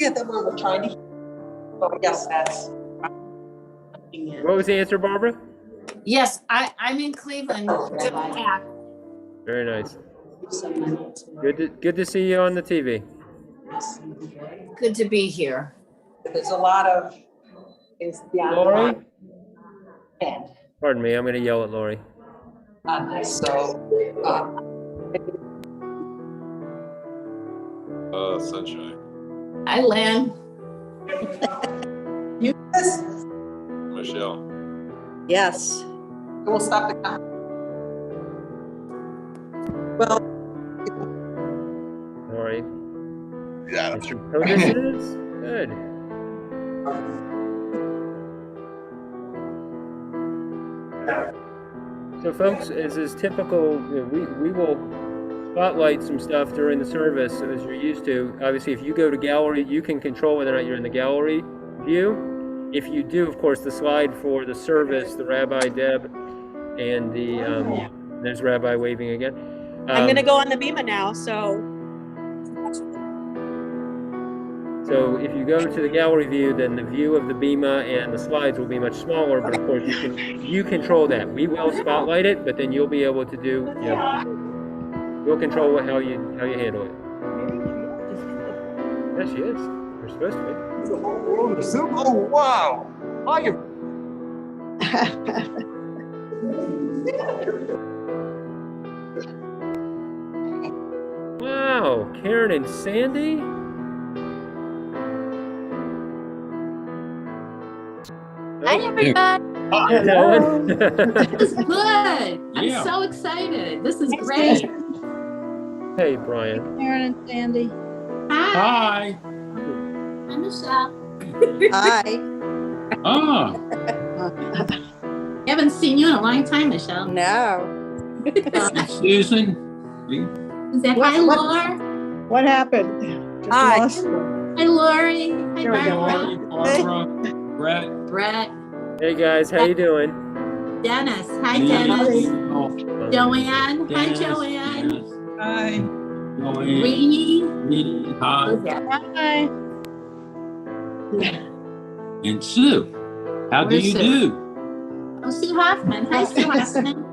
Yeah, the one we're trying to. Oh, yes, that's. What was the answer, Barbara? Yes, I'm in Cleveland. Very nice. Good to see you on the TV. Good to be here. There's a lot of. Lori? Pardon me, I'm going to yell at Lori. Sunshine. Hi, Len. Yes. Michelle. Yes. We'll stop the count. Well. Lori. Yeah. Oh, this is good. So, folks, as is typical, we will spotlight some stuff during the service as you're used to. Obviously, if you go to gallery, you can control whether or not you're in the gallery view. If you do, of course, the slide for the service, the Rabbi Deb, and the there's Rabbi waving again. I'm going to go on the Bima now, so if you go to the gallery view, then the view of the Bima and the slides will be much smaller, but of course you control that. We will spotlight it, but then you'll be able to do, you'll control how you handle it. Yes, she is. We're supposed to be. Oh, wow. Wow, Karen and Sandy. Hi, everybody. Ellen. This is good. I'm so excited. This is great. Hey, Brian. Karen and Sandy. Hi. Hi. I'm Michelle. Hi. Haven't seen you in a long time, Michelle. No. Susan. Is that hi, Laura? What happened? Just Hi. lost you. Hi, Lori. Hi, There we go. Barbara. Brett. Brett. Hey, guys. How you doing? Dennis. Hi, Dennis. Joanne. Hi, Dennis. Joanne. Hi. Reedy. Hi. Hi. And Sue. How do Where's you Sue? do? Oh, Sue Hoffman. Hi, Sue Hoffman.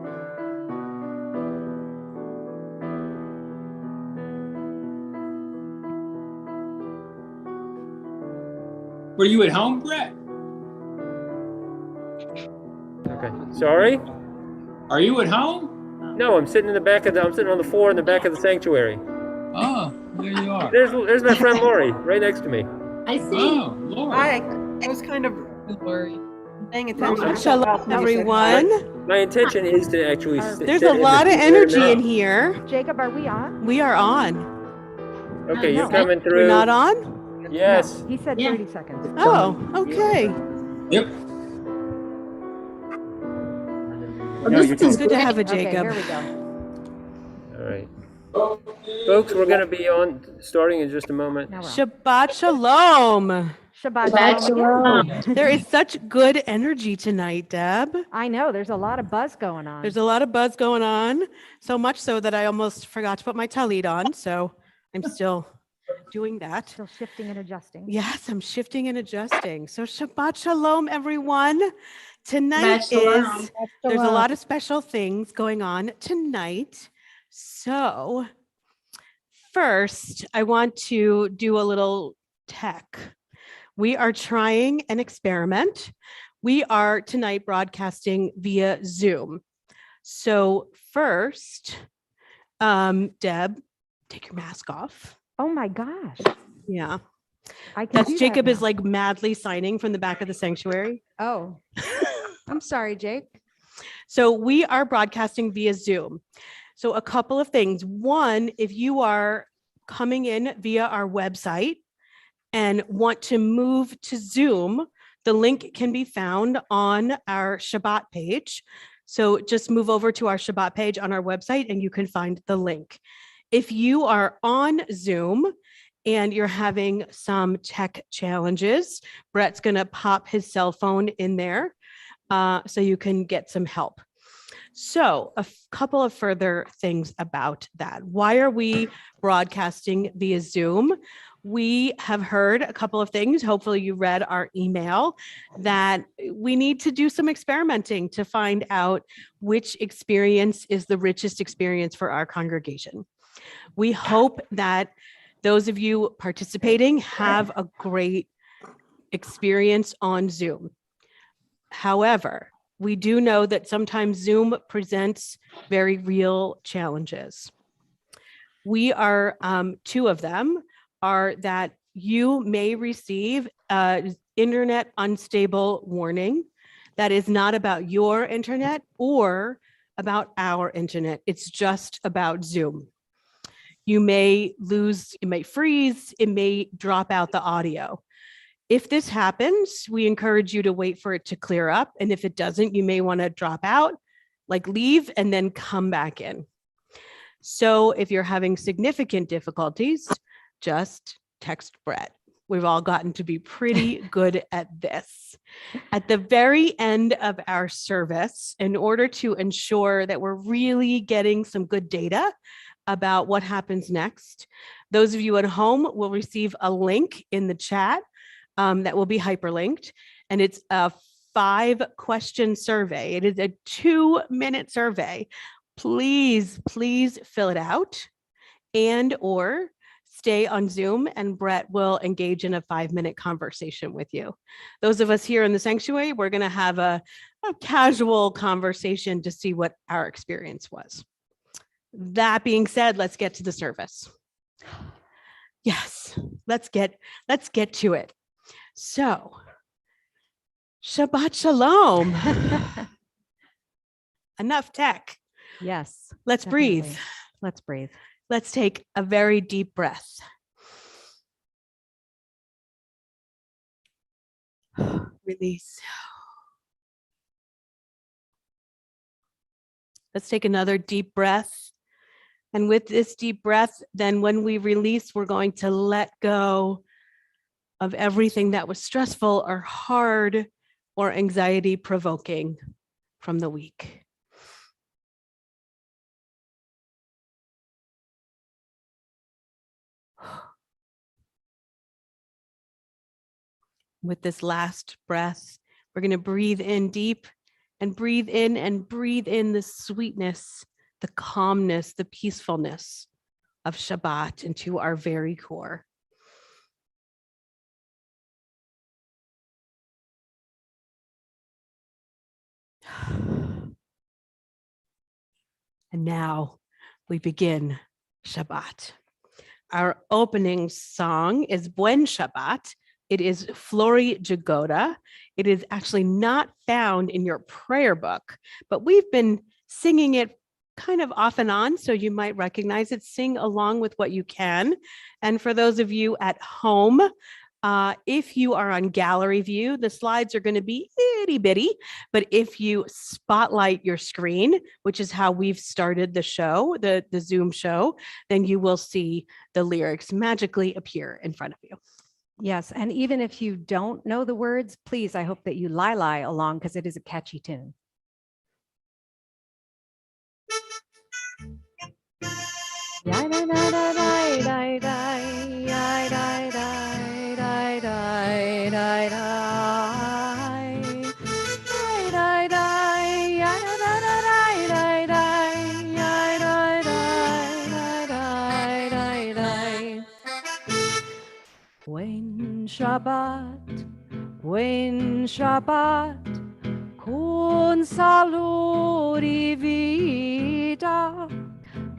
Were you at home, Brett? Okay. Sorry? Are you at home? No, I'm sitting I'm sitting on the floor in the back of the sanctuary. Oh, there you are. There's my friend Lori right next to me. I see. Oh, Lord. Hi. I was kind of paying attention. Shalom, everyone. My intention is to actually. There's a lot of energy in here. Jacob, are we on? We are on. Okay, you're No. coming through. We're not on? Yes. No, he said Yeah. 30 seconds. Oh, okay. Yep. Well, this is Good to have a Okay, Jacob. here we go. All right. Folks, we're going to be on starting in just a moment. Now we're on. Shabbat Shalom. Shabbat Shabbat shalom. Shalom. There is such good energy tonight, Deb. I know, there's a lot of buzz going on. There's a lot of buzz going on, so much so that I almost forgot to put my talit on, so I'm still doing that. Still shifting and adjusting. Yes, I'm shifting and adjusting. So Shabbat Shalom, everyone. Tonight Shabbat Shalom. there's a lot of special things going on tonight. So first, I want to do a little tech. We are trying an experiment. We are tonight broadcasting via Zoom. So first, Deb, take your mask off. Oh my gosh. Yeah. I can do That's that Jacob is now. like madly signing from the back of the sanctuary. Oh, I'm sorry, Jake. So we are broadcasting via Zoom. So a couple of things. One, if you are coming in via our website and want to move to Zoom, the link can be found on our Shabbat page. So just move over to our Shabbat page on our website and you can find the link. If you are on Zoom and you're having some tech challenges, Brett's going to pop his cell phone in there so you can get some help. So couple of further things about that. Why are we broadcasting via Zoom? We have heard a couple of things. Hopefully you read our email that we need to do some experimenting to find out which experience is the richest experience for our congregation. We hope that those of you participating have a great experience on Zoom. However, we do know that sometimes Zoom presents very real challenges. We are, two of them are that you may receive an internet unstable warning that is not about your internet or about our internet. It's just about Zoom. You may lose, it may freeze, it may drop out the audio. If this happens, we encourage you to wait for it to clear up. And if it doesn't, you may want to drop out, like leave and then come back in. So if you're having significant difficulties, just text Brett. We've all gotten to be pretty good at this. At the very end of our service, in order to ensure that we're really getting some good data about what happens next, those of you at home will receive a link in the chat that will be hyperlinked, and it's a 5-question survey. It is a 2-minute survey. Please fill it out and or stay on Zoom, and Brett will engage in a 5-minute conversation with you. Those of us here in the sanctuary, we're going to have a casual conversation to see what our experience was. That being said, let's get to the service. Yes, let's get to it. So, Shabbat Shalom. Enough tech. Yes. Let's definitely. breathe. Let's breathe. Let's take a very deep breath. Release. Let's take another deep breath. And with this deep breath, then when we release, we're going to let go of everything that was stressful or hard or anxiety provoking from the week. With this last breath, we're going to breathe in deep and breathe in the sweetness, the calmness, the peacefulness of Shabbat into our very core. And now we begin Shabbat. Our opening song is Buen Shabbat. It is Flori Jagoda. It is actually not found in your prayer book, but we've been singing it kind of off and on, so you might recognize it. Sing along with what you can. And for those of you at home, if you are on gallery view, the slides are going to be itty bitty, but if you spotlight your screen, which is how we've started the show, the Zoom show, then you will see the lyrics magically appear in front of you. Yes. And even if you don't know the words, please, I hope that you lie along because it is a catchy tune. Buen Shabbat, con salud y vida.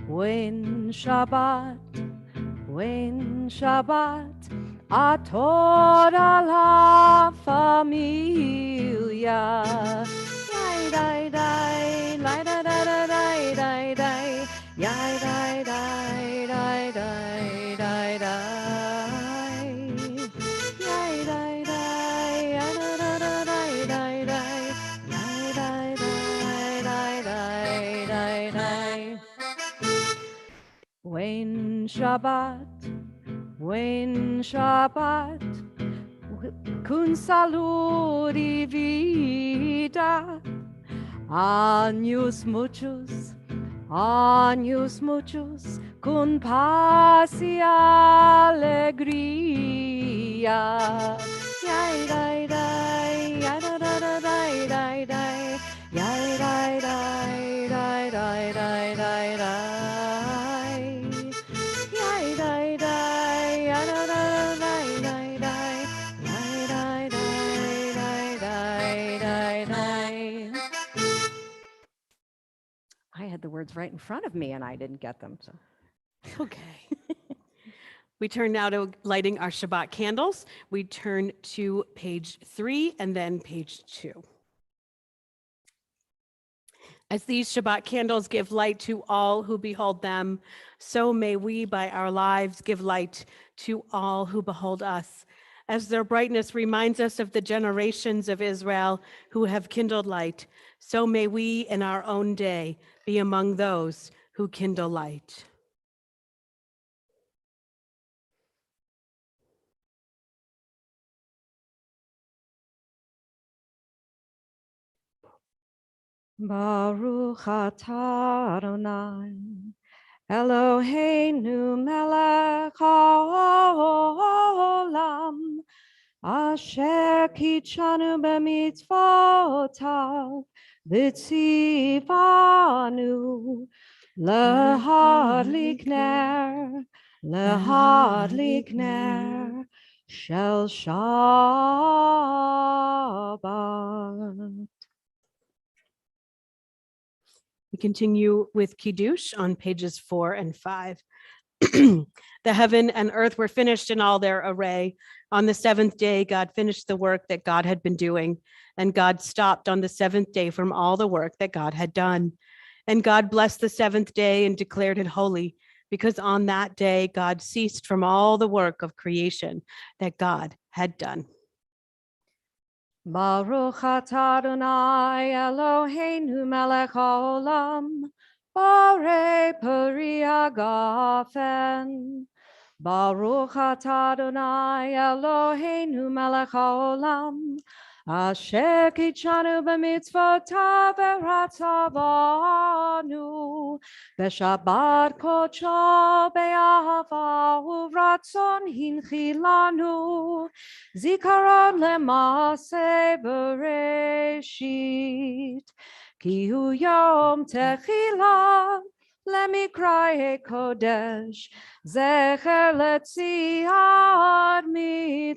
Buen Shabbat a toda la familia. Dai, dai, dai, dai, dai, dai, dai, dai, dai, dai, dai, dai, dai, dai, dai, dai. Buen Shabbat, con salud y vida, Años muchos, con paz y alegría. Yay, day, day, ya, da, da, da, day, day, day. Yay, day, day, day, day, day, day, day. Yay, day, day, ya, da, da, da, day, day, day. Yay, day, day, day, day, day, day. I had the words right in front of me and I didn't get them. So. Okay. We turn now to lighting our Shabbat candles. We turn to page 3 and then page 2. As these Shabbat candles give light to all who behold them, so may we by our lives give light to all who behold us. As their brightness reminds us of the generations of Israel who have kindled light, so may we in our own day be among those who kindle light. Baruch atah Adonai, Eloheinu melech haolam, asher kitshanu b'mitzvotav, v'tzivanu lehadlik ner shel Shabbat. We continue with Kiddush on pages 4 and 5. The heaven and earth were finished in all their array. On the seventh day, God finished the work that God had been doing, and God stopped on the seventh day from all the work that God had done. And God blessed the seventh day and declared it holy, because on that day, God ceased from all the work of creation that God had done. Baruch atah Adonai Eloheinu melech haolam, borei peri hagafen. Baruch atah Adonai Eloheinu melech haolam, asher kitshanu b'mitzvotav v'ratzavanu, b'shabbat kodsho be'ahava uvratzon hinchilanu, zikaron lema'aseh bereshit, ki hu yom techila lemikra kodesh, zecher letziat Mitzrayim.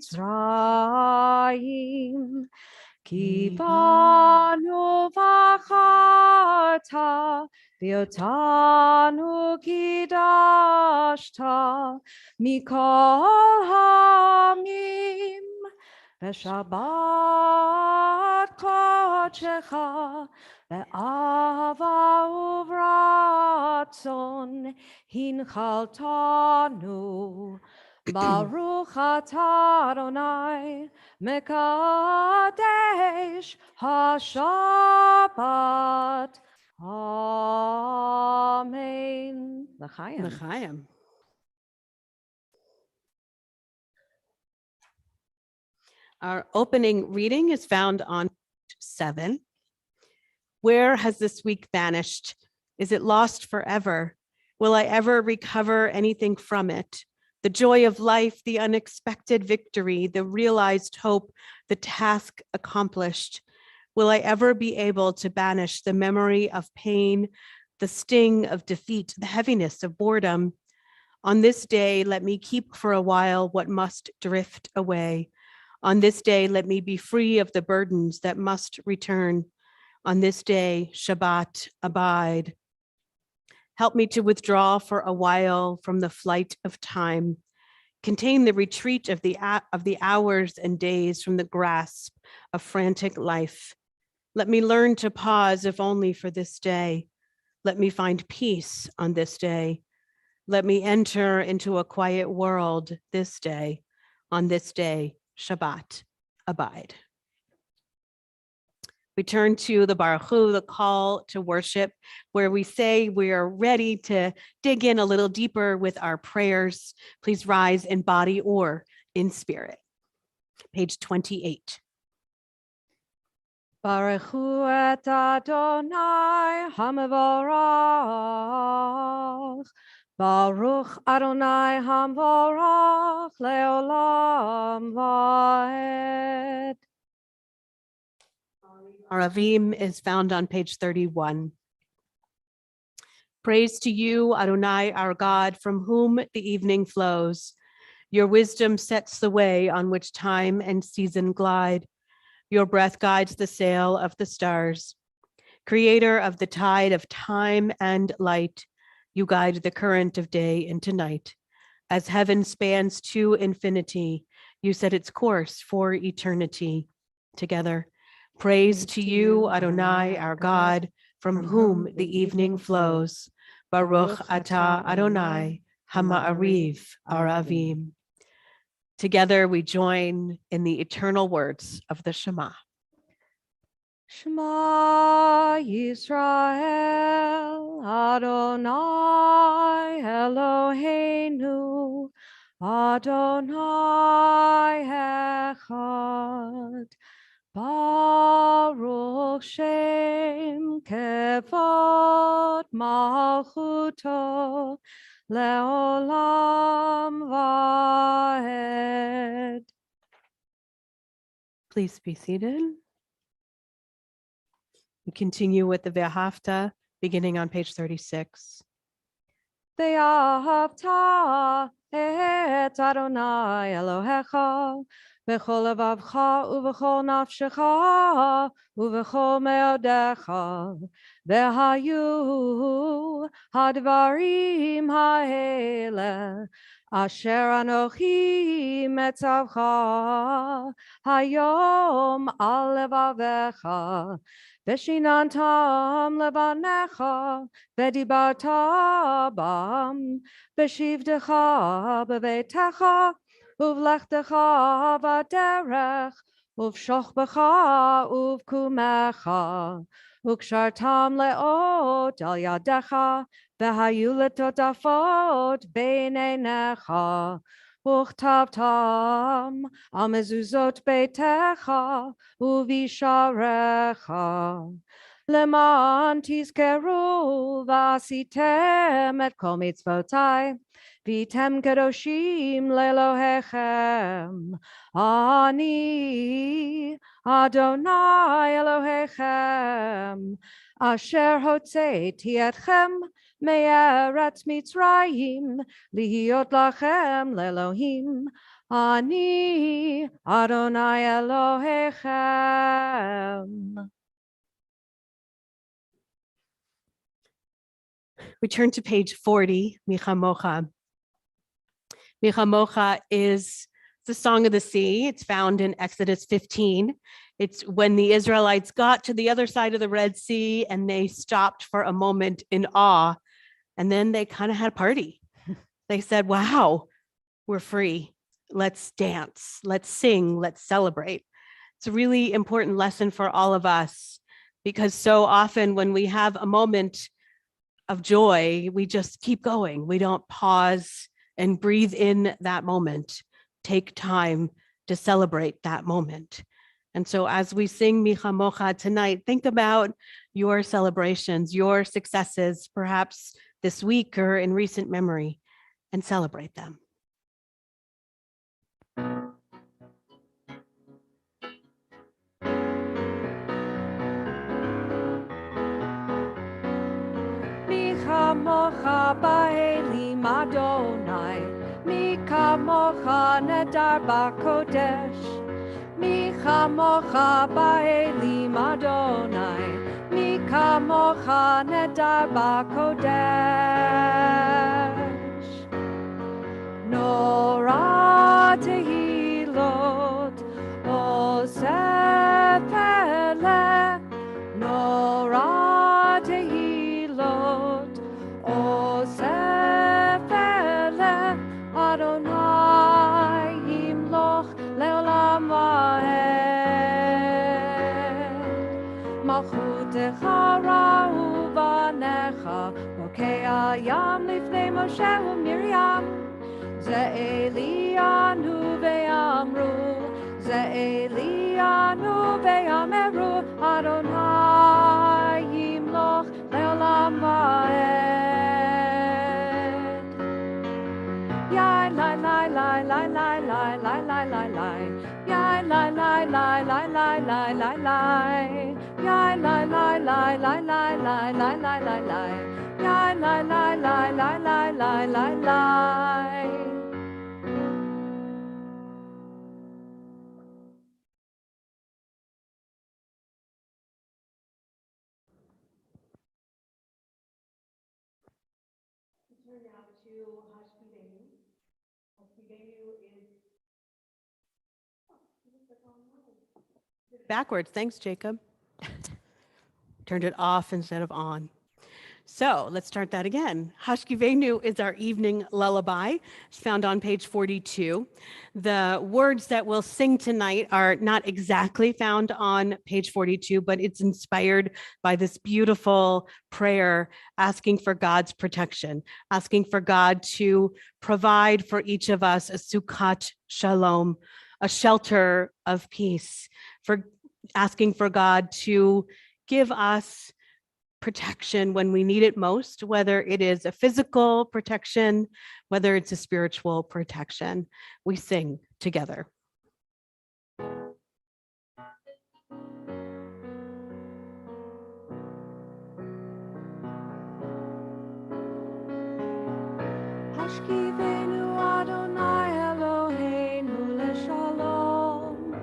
Ki banu v'acharta, v'yotanu kidashta, mikol hamim, v'shabbat kodshecha, ve'ava uvratzon hinchaltanu. Baruch atah Adonai mekadesh hashabbat. Amen. L'chaim. L'chaim. Our opening reading is found on 7. Where has this week vanished? Is it lost forever? Will I ever recover anything from it? The joy of life, the unexpected victory, the realized hope, the task accomplished. Will I ever be able to banish the memory of pain, the sting of defeat, the heaviness of boredom? On this day, let me keep for a while what must drift away. On this day, let me be free of the burdens that must return. On this day, Shabbat, abide. Help me to withdraw for a while from the flight of time. Contain the retreat of the hours and days from the grasp of frantic life. Let me learn to pause, if only for this day. Let me find peace on this day. Let me enter into a quiet world this day. On this day, Shabbat, abide. We turn to the Baruch Hu, the call to worship, where we say we are ready to dig in a little deeper with our prayers. Please rise in body or in spirit. Page 28. Baruch hu et Adonai hamavorach. Baruch Adonai hamvorach leolam vaed. Aravim is found on page 31. Praise to you, Adonai, our God, from whom the evening flows. Your wisdom sets the way on which time and season glide. Your breath guides the sail of the stars. Creator of the tide of time and light, you guide the current of day into night. As heaven spans to infinity, you set its course for eternity. Together, praise to you, Adonai, our God, from whom the evening flows. Baruch atah Adonai, Hama'ariv Aravim. Together we join in the eternal words of the Shema. Shema Yisrael, Adonai Eloheinu, Adonai Echad. Baruch Shem Kevod Malchuto Leolam Vaed. Please be seated. We continue with the Ve'ahavta, beginning on page 36. Ve'ahavta et Adonai Elohecha b'chol levavcha u'b'chol nafshecha u'b'chol me'odecha ve'hayu hadvarim ha'ele asher anochi metzavcha hayom al levavecha v'shinantam levanecha v'dibarta bam v'shivdecha b'veitecha uvlechtecha v'derech uvshochbecha uvkumecha ukshartam leot al yadecha v'hayu letotafot beineinecha Uchtavtam al mezuzot beitecha uvisharecha leman tizkeru v'asitem et kol mitzvotai v'tem kedoshim lelohechem ani Adonai Elohechem asher hotzeiti etchem me'eretz Mitzrayim lihiot lachem lelohim ani Adonai Elohechem. We turn to page 40, Micha Mocha. Micha Mocha is the Song of the Sea. It's found in Exodus 15. It's when the Israelites got to the other side of the Red Sea and they stopped for a moment in awe, and then they kind of had a party. They said, wow, we're free. Let's dance, let's sing, let's celebrate. It's a really important lesson for all of us, because so often when we have a moment of joy, we just keep going. We don't pause and breathe in that moment, take time to celebrate that moment. And so as we sing Micha Mocha tonight, think about your celebrations, your successes, perhaps this week or in recent memory, and celebrate them. Micha Mocha ba'elim Adonai, Micha Mocha nedar ba'kodesh. Micha Mocha ba'elim Adonai, Micha Mocha nedar ba'kodesh. Nora tehilot osef eleh, Nora tehilot osef eleh, Adonai yimloch leolam vaed. Malchutecha ra'u banecha, rokea yam lifnei Moshe u'Miriam. Ze'elianu ve'amru, Ze'elianu ve'ameru, lie, lie, lie, lie, lie, lie. Yai, lie, lie, lie, lie, lie, lie, lie, lie. Yai, lie, lie, lie, lie, lie, lie, lie, lie, lie, lie. Yai, lie, lie, lie, lie, lie, lie, lie, lie. Backwards. Thanks, Jacob. Turned it off instead of on. So let's start that again. Hashkivenu is our evening lullaby. It's found on page 42. The words that we'll sing tonight are not exactly found on page 42, but it's inspired by this beautiful prayer asking for God's protection, asking for God to provide for each of us a sukkot shalom, a shelter of peace, for asking for God to give us protection when we need it most, whether it is a physical protection, whether it's a spiritual protection. We sing together. Hashkivenu Adonai Eloheinu leshalom,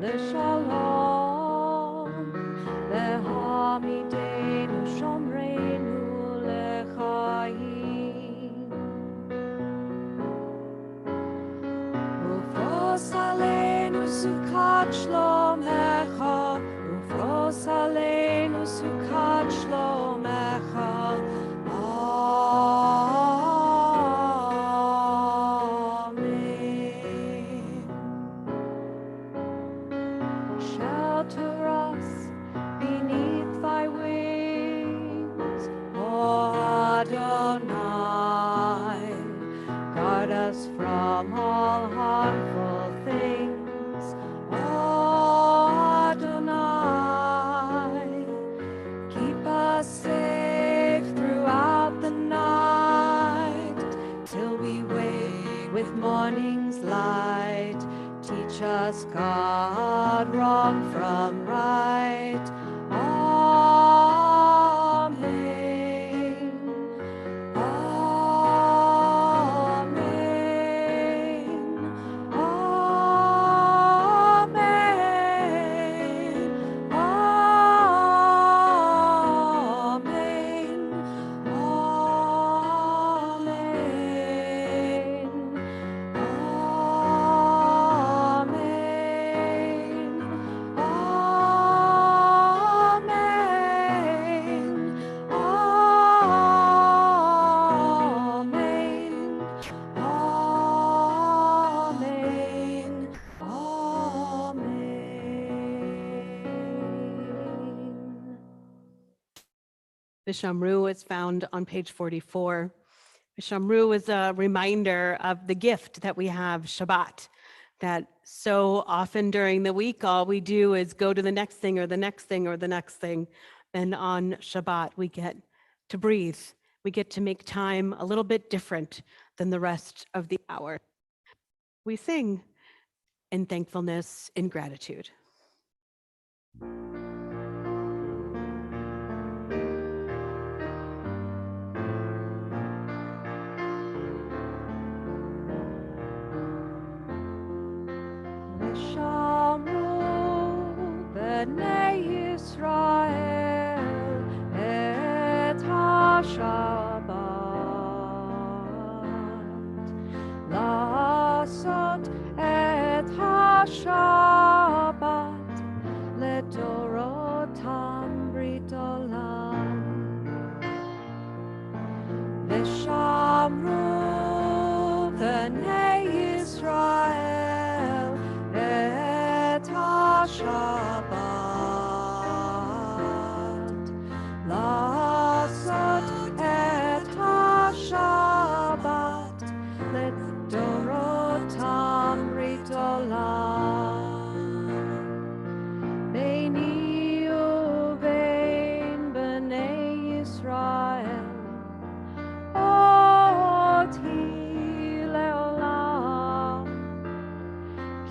leshalom, lehamidenu shomreinu lechaim. Ufros aleinu sukkot shlomecha, ufros aleinu sukkot shlomecha. Amen. Shelter us beneath thy wings, O Adonai. Guard us from all harmful things, O Adonai. Keep us safe throughout the night, till we wake with morning's light. Teach us, God, wrong from right. Amen. Amen. Amen. Amen. Vishamru is found on page 44. Vishamru is a reminder of the gift that we have, Shabbat, that so often during the week, all we do is go to the next thing or the next thing or the next thing. And on Shabbat, we get to breathe. We get to make time a little bit different than the rest of the hour. We sing in thankfulness, in gratitude. Vishamru b'nei Yisrael et ha-Shabbat, la'asot et ha-Shabbat ledorotam brit olam. Vishamru b'nei Yisrael et ha-Shabbat,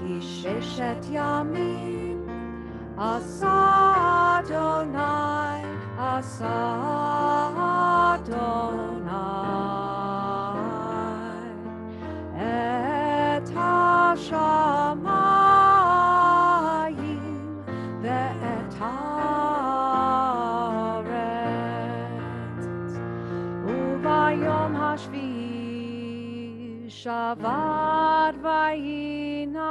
כי ששת ימים עשה אדוני, עשה אדוני את השמיים ואת הארץ, וביום השביעי שבת ויהי נפש,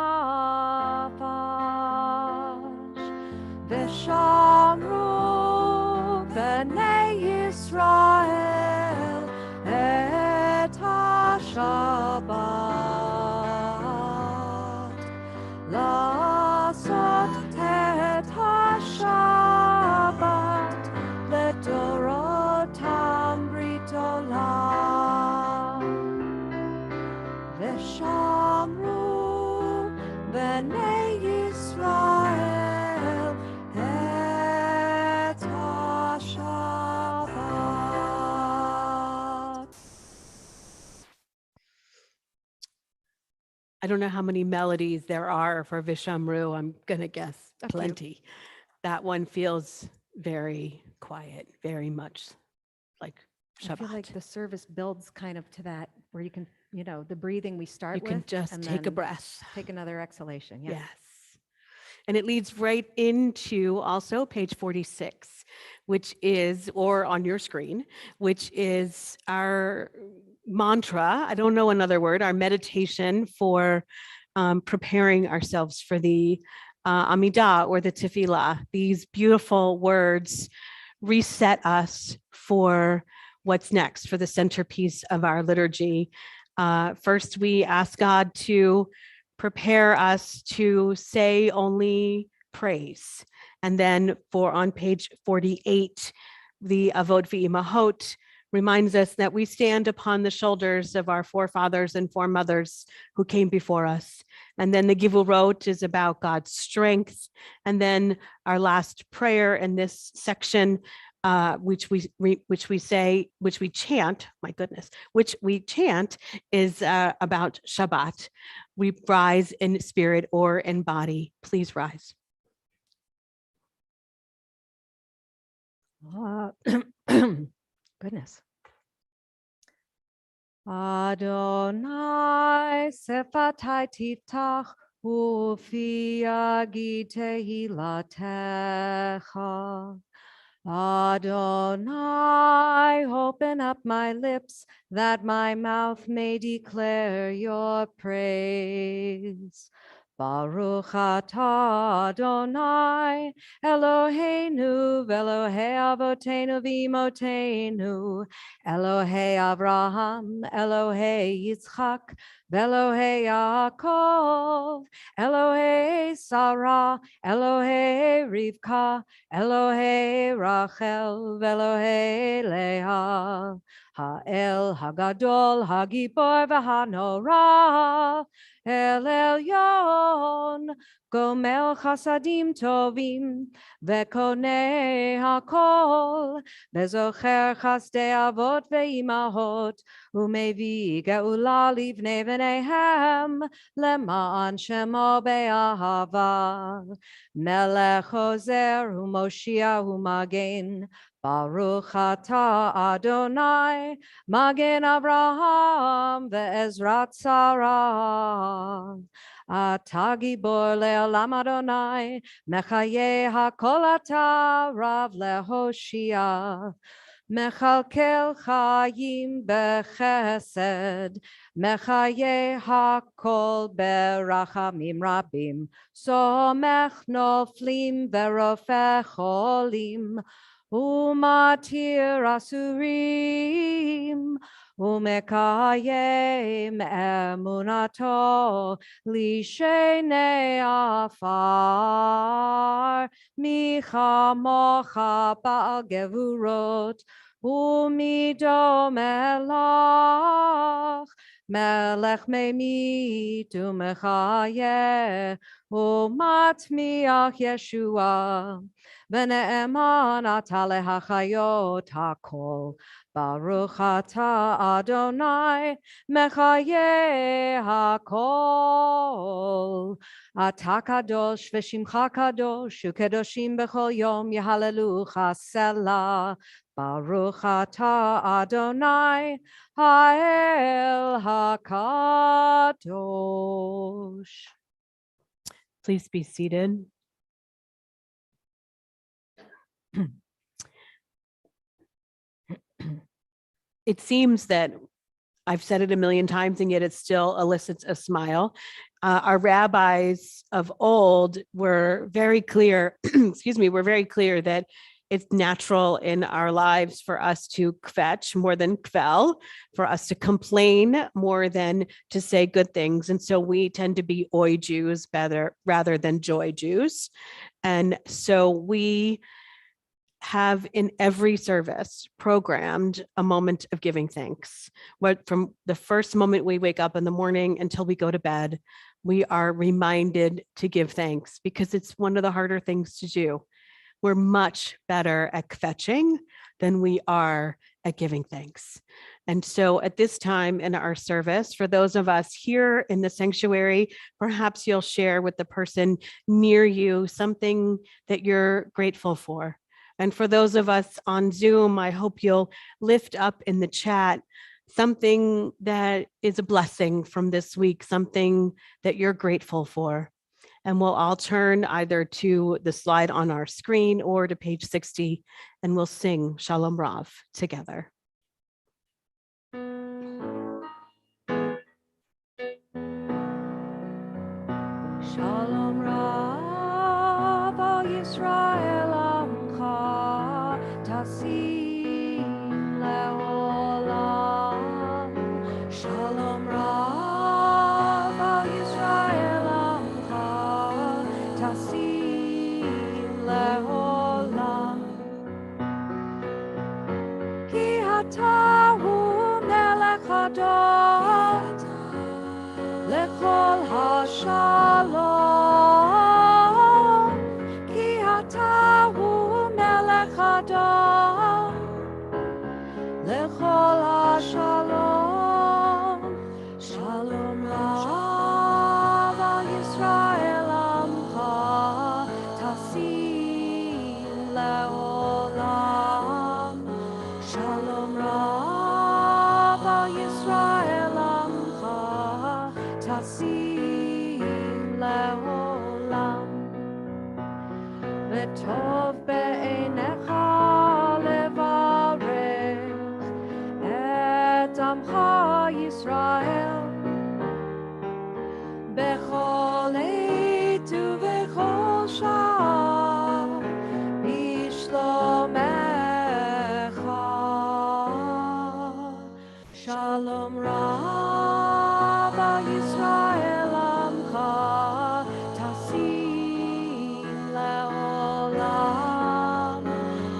ושמרו בני ישראל את השבת, לעשות את השבת לדורותם ברית עולם. ושמרו בני ישראל את השבת. I don't know how many melodies there are for Vishamru. I'm going to guess A few. plenty. That one feels very quiet, very much like I feel like Shabbat. the service builds kind of to that, where you can, the breathing we start You with. can just and take a then breath. Take another exhalation. Yeah. Yes. And it leads right into also page 46, which is, or on your screen, which is our mantra. I don't know another word, our meditation for preparing ourselves for the Amidah or the Tefillah. These beautiful words reset us for what's next, for the centerpiece of our liturgy. First, we ask God to prepare us to say only praise. And then on page 48, the Avot V'Imahot reminds us that we stand upon the shoulders of our forefathers and foremothers who came before us. And then the Givurot is about God's strength. And then our last prayer in this section, which we chant is about Shabbat. We rise in spirit or in body. Please rise. Goodness. Adonai sefatai tiftach ufi yagi tehilatecha. Adonai, open up my lips that my mouth may declare your praise. Baruch atah Adonai, Eloheinu v'Elohei Avoteinu v'Imotenu, Elohei Avraham, Elohei Yitzchak, v'Elohei Yaakov, Elohei Sarah, Elohei Rivka, Elohei Rachel, v'Elohei Leah, Ha'el Hagadol, Hagibor v'Hanora, El Elyon, Gomel Chasadim Tovim, Vekonei Hakol, Vezocher Chasdei Avot Ve'imahot, Umevi Geula Livnei V'neihem, Leman Shemo Be'ahava, Melech Hozer U'Moshiach U'Magen, Baruch atah Adonai, Magen Avraham ve'Ezrat Sarah. Atah gibor le'olam Adonai, Mechaye hakol atah Rav leHoshia. Mechalkel chayim bechesed, Mechaye hakol berachamim rabim, Somech noflim ve'rofeh cholim, Umatir asurim, umekayem emunato, lishenei afar, micha mocha ba'al gevurot, umido melach, melech memit umechayeh, umatmiach Yeshua. V'ne'eman atah lehachayot hakol, Baruch atah Adonai, Mechaye hakol. אתה קדוש ושמך קדוש וקדושים בכל יום יהללוך סלה. ברוך אתה אדוני האל הקדוש. Please be seated. It seems that I've said it a million times and yet it still elicits a smile. Our rabbis of old were very clear, were very clear that it's natural in our lives for us to kvetch more than kvel, for us to complain more than to say good things. And so we tend to be oi Jews rather than joy Jews. And so we have in every service programmed a moment of giving thanks. What from the first moment we wake up in the morning until we go to bed, we are reminded to give thanks because it's one of the harder things to do. We're much better at kvetching than we are at giving thanks. And so at this time in our service, for those of us here in the sanctuary, perhaps you'll share with the person near you something that you're grateful for. And for those of us on Zoom, I hope you'll lift up in the chat something that is a blessing from this week, something that you're grateful for. And we'll all turn either to the slide on our screen or to page 60, and we'll sing Shalom Rav together. Shalom Rav al Yisrael Amcha Tasim Leolam. Shalom Rav al Yisrael Amcha Tasim Leolam. Ki ata hu melech hador lechol hashalom. Ki ata hu melech hador lechol hashalom. Shalom Rav al Yisrael Amcha Tasim Leolam. Shalom Rav al Yisrael Amcha Tasim Leolam. V'tov be'einecha levarech et Amcha Yisrael bechol עת ובכל שעה בשלומך. Shalom Rav al Yisrael Amcha Tasim Leolam.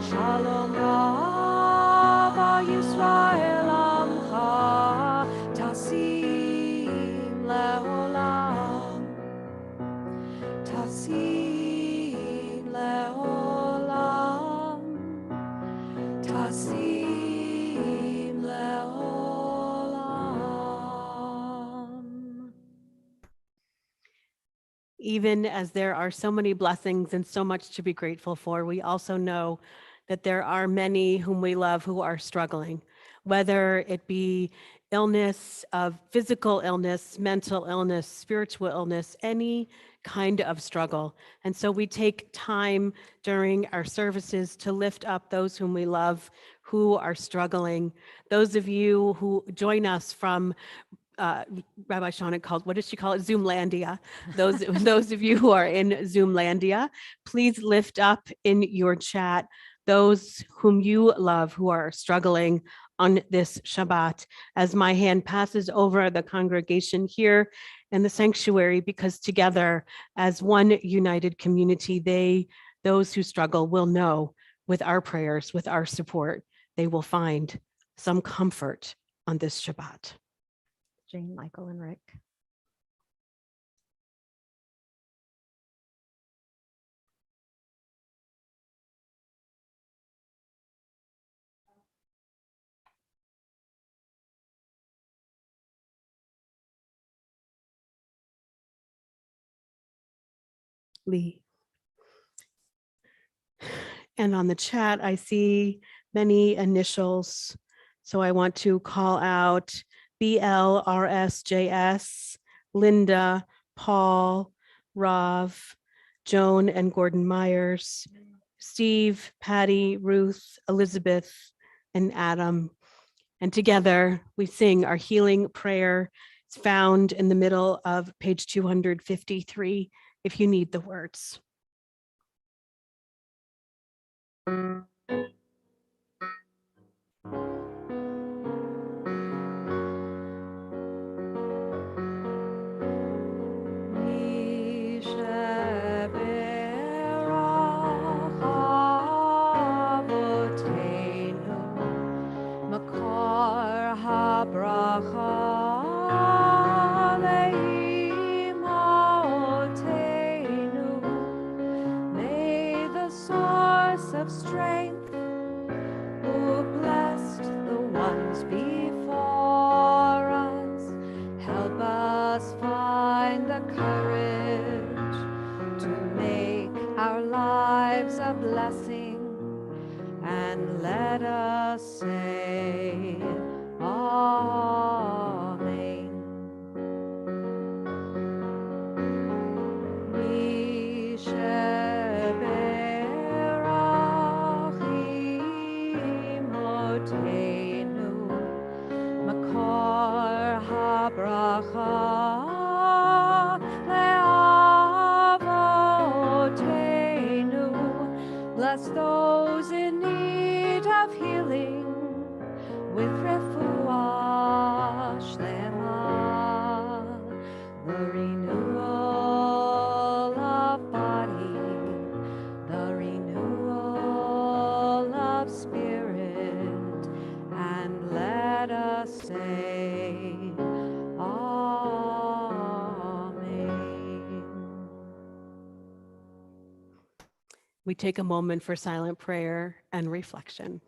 Shalom Rav al Yisrael Amcha Tasim Leolam. Tasim Leolam. Tasim Leolam. Even as there are so many blessings and so much to be grateful for, we also know that there are many whom we love who are struggling, whether it be illness, of physical illness, mental illness, spiritual illness, any kind of struggle. And so we take time during our services to lift up those whom we love who are struggling. Those of you who join us from Rabbi Shauna called, what did she call it? Zoomlandia. Those of you who are in Zoomlandia, please lift up in your chat those whom you love who are struggling on this Shabbat, as my hand passes over the congregation here in the sanctuary, because together as one united community, those who struggle will know with our prayers, with our support, they will find some comfort on this Shabbat. Jane, Michael, and Rick. Lee. And on the chat, I see many initials. So I want to call out BLRSJS, Linda, Paul, Rav, Joan and Gordon Myers, Steve, Patty, Ruth, Elizabeth, and Adam. And together we sing our healing prayer. It's found in the middle of page 253 if you need the words. Makar habracha leimotenu. May the source of strength, who blessed the ones before us, help us find the courage to make our lives a blessing, and let us say Amen. Misheberachimotenu, Makor habracha leavotenu. Bless those in need of healing with refuah shlema, the renewal of body, the renewal of spirit, and let us say Amen. We take a moment for silent prayer and reflection.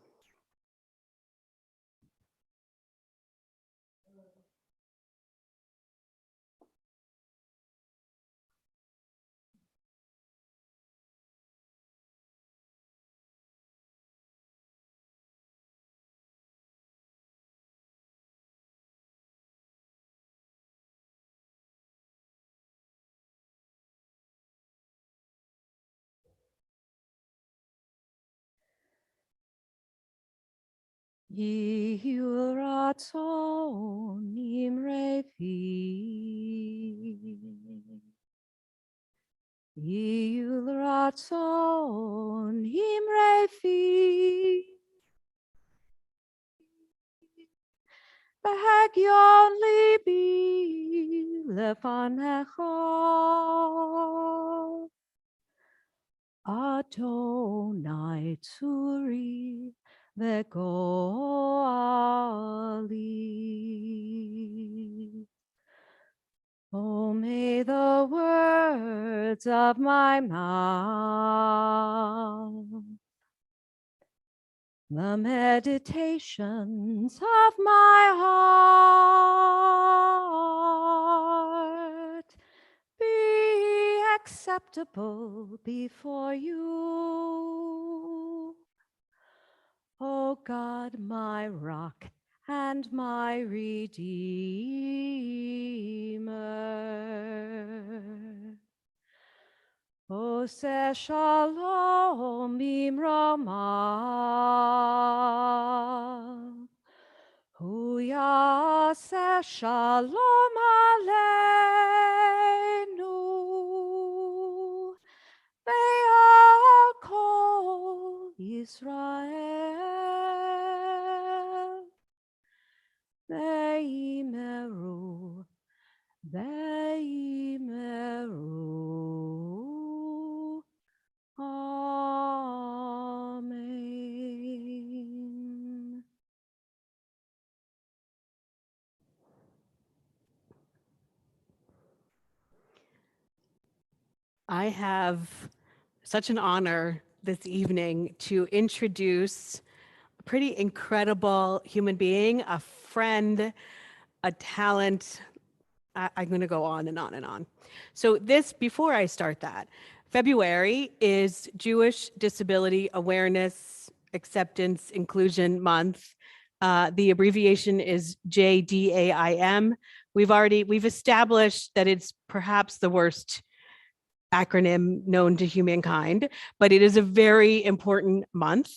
Yihyu ratzon imrefi, Yihyu ratzon imrefi, Behagyon libi lefanecha, Adonai tzuri ve'goali. Oh, may the words of my mouth, the meditations of my heart be acceptable before you, O God, my rock and my redeemer. Oseh shalom bimroma, hu yaseh shalom aleinu, ve'al kol Yisrael, ve'imeru, ve'imeru. Amen. I have such an honor this evening to introduce a pretty incredible human being, a friend, a talent. I'm going to go on and on and on. So before I start that, February is Jewish Disability Awareness, Acceptance, Inclusion Month. The abbreviation is JDAIM. We've established that it's perhaps the worst acronym known to humankind, but it is a very important month.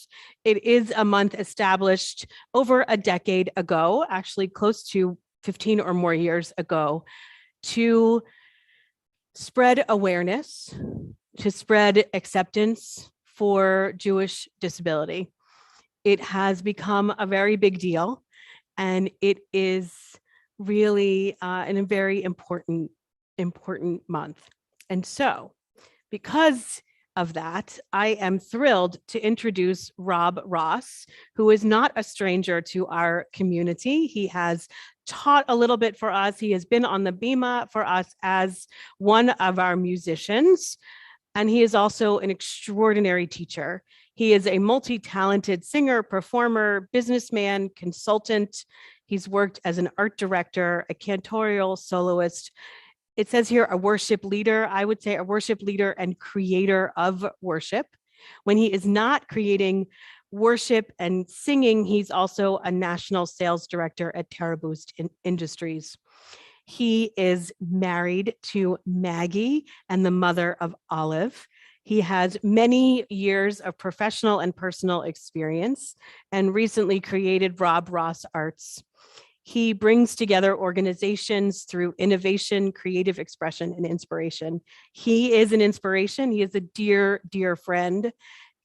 It is a month established over a decade ago, actually close to 15 or more years ago, to spread awareness, to spread acceptance for Jewish disability. It has become a very big deal, and it is really a very important month. And so, because of that, I am thrilled to introduce Rob Ross, who is not a stranger to our community. He has taught a little bit for us. He has been on the Bima for us as one of our musicians, and he is also an extraordinary teacher. He is a multi-talented singer, performer, businessman, consultant. He's worked as an art director, a cantorial soloist. It says here a worship leader. I would say a worship leader and creator of worship. When he is not creating worship and singing, he's also a national sales director at TerraBoost Industries. He is married to Maggie and the mother of Olive. He has many years of professional and personal experience and recently created Rob Ross Arts. He brings together organizations through innovation, creative expression, and inspiration. He is an inspiration. He is a dear, dear friend,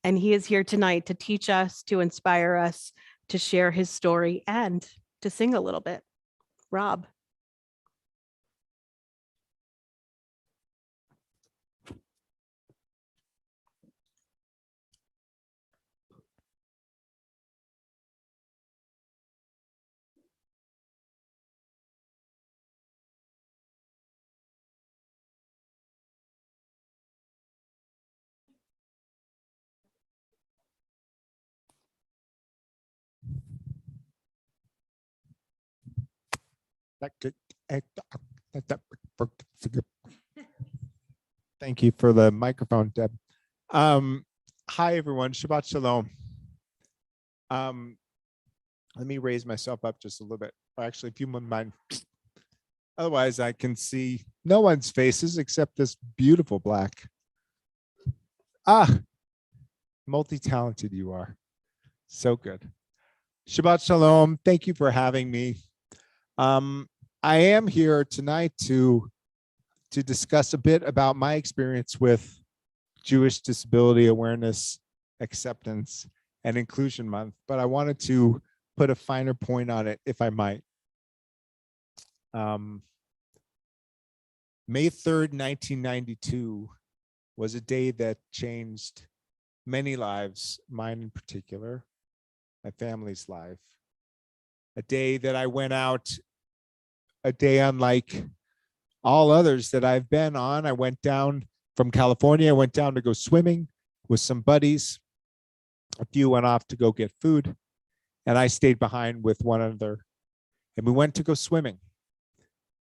and he is here tonight to teach us, to inspire us, to share his story, and to sing a little bit. Rob. Thank you for the microphone, Deb. Hi, everyone. Shabbat Shalom. Let me raise myself up just a little bit. Or actually, if you wouldn't mind. Otherwise, I can see no one's faces except this beautiful black. Multi-talented you are. So good. Shabbat Shalom. Thank you for having me. I am here tonight to discuss a bit about my experience with Jewish Disability Awareness, Acceptance, and Inclusion Month, but I wanted to put a finer point on it, if I might. May 3rd, 1992 was a day that changed many lives, mine in particular, my family's life. A day that I went out, a day unlike all others that I've been on. I went down from California. I went down to go swimming with some buddies. A few went off to go get food, and I stayed behind with one another. And we went to go swimming.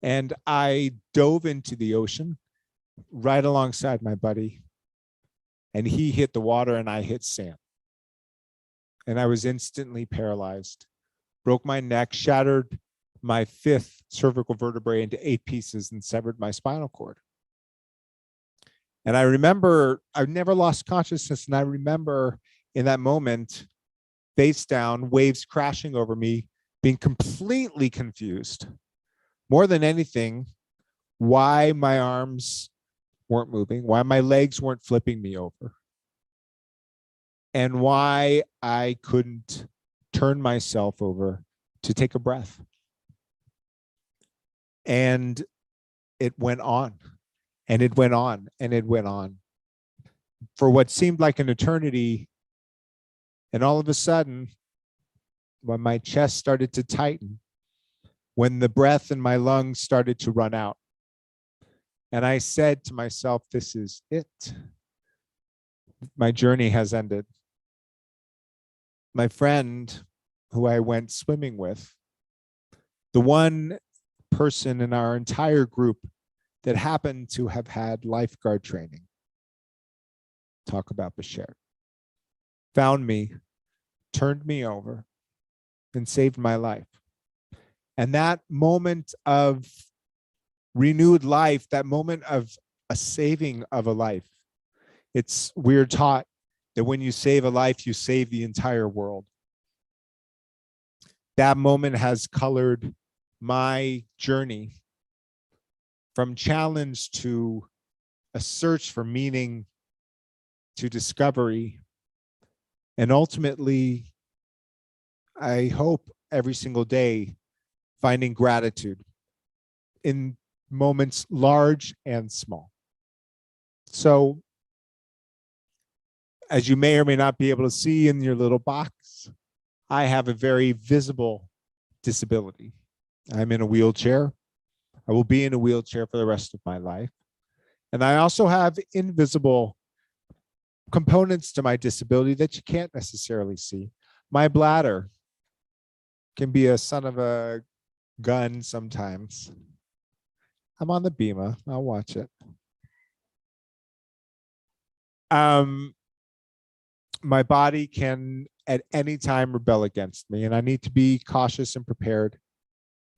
And I dove into the ocean right alongside my buddy. And he hit the water and I hit sand. And I was instantly paralyzed. Broke my neck, shattered my 5th cervical vertebrae into 8 pieces and severed my spinal cord. And I remember, I've never lost consciousness. And I remember in that moment, face down, waves crashing over me, being completely confused. More than anything, why my arms weren't moving, why my legs weren't flipping me over, and why I couldn't turn myself over to take a breath. And it went on, and it went on, and it went on for what seemed like an eternity. And all of a sudden, when my chest started to tighten, when the breath in my lungs started to run out, and I said to myself, this is it. My journey has ended. My friend who I went swimming with, the one person in our entire group that happened to have had lifeguard training, talk about Bashert, found me, turned me over, and saved my life. And that moment of renewed life, that moment of a saving of a life, we're taught that when you save a life, you save the entire world. That moment has colored my journey from challenge to a search for meaning to discovery. And ultimately, I hope every single day finding gratitude in moments large and small. So, as you may or may not be able to see in your little box, I have a very visible disability. I'm in a wheelchair. I will be in a wheelchair for the rest of my life. And I also have invisible components to my disability that you can't necessarily see. My bladder can be a son of a gun sometimes. I'm on the Bima. I'll watch it. My body can at any time rebel against me, and I need to be cautious and prepared.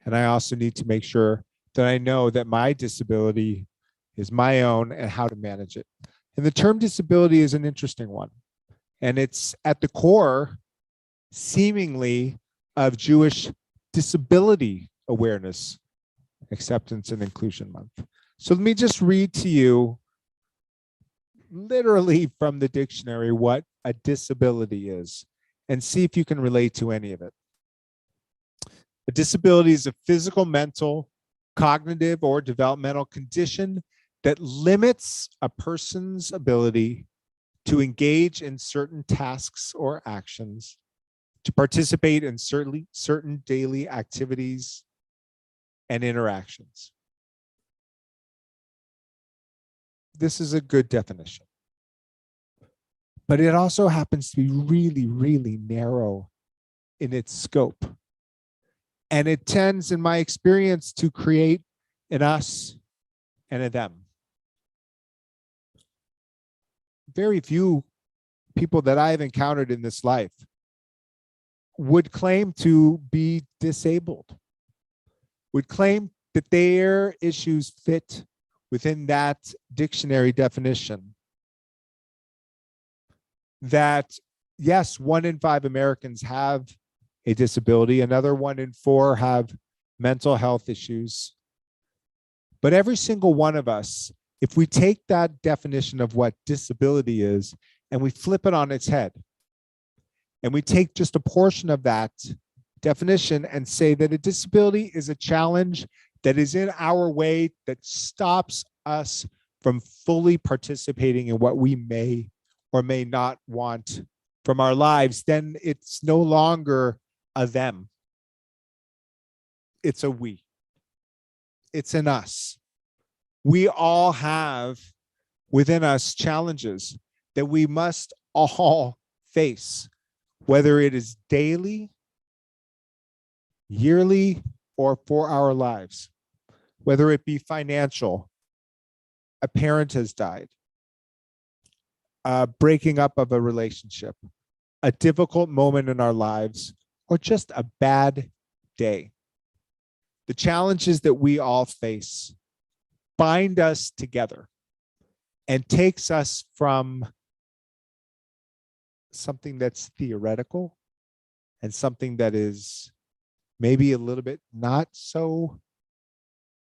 And I also need to make sure that I know that my disability is my own and how to manage it. And the term disability is an interesting one. And it's at the core, seemingly, of Jewish disability awareness, acceptance, and inclusion month. So let me just read to you literally from the dictionary what a disability is and see if you can relate to any of it. A disability is a physical, mental, cognitive, or developmental condition that limits a person's ability to engage in certain tasks or actions, to participate in certain daily activities and interactions. This is a good definition. But it also happens to be really, really narrow in its scope. And it tends, in my experience, to create an us and a them. Very few people that I've encountered in this life would claim to be disabled, would claim that their issues fit within that dictionary definition. That, yes, 1 in 5 Americans have a disability, another 1 in 4 have mental health issues. But every single one of us, if we take that definition of what disability is and we flip it on its head, and we take just a portion of that definition and say that a disability is a challenge that is in our way that stops us from fully participating in what we may or may not want from our lives, then it's no longer a them. It's a we. It's an us. We all have within us challenges that we must all face, whether it is daily, yearly, or for our lives, whether it be financial, a parent has died, breaking up of a relationship, a difficult moment in our lives, or just a bad day. The challenges that we all face bind us together and takes us from something that's theoretical and something that is maybe a little bit not so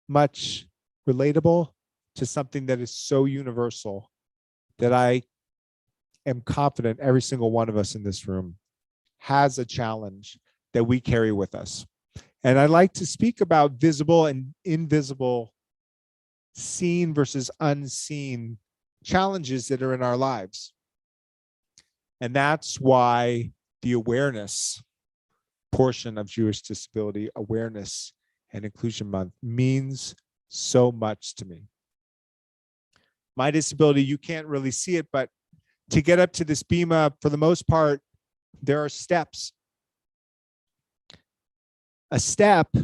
much relatable to something that is so universal that I am confident every single one of us in this room has a challenge that we carry with us. And I like to speak about visible and invisible, seen versus unseen challenges that are in our lives. And that's why the awareness portion of Jewish Disability Awareness and Inclusion Month means so much to me. My disability, you can't really see it, but to get up to this bima, for the most part, there are steps. A step,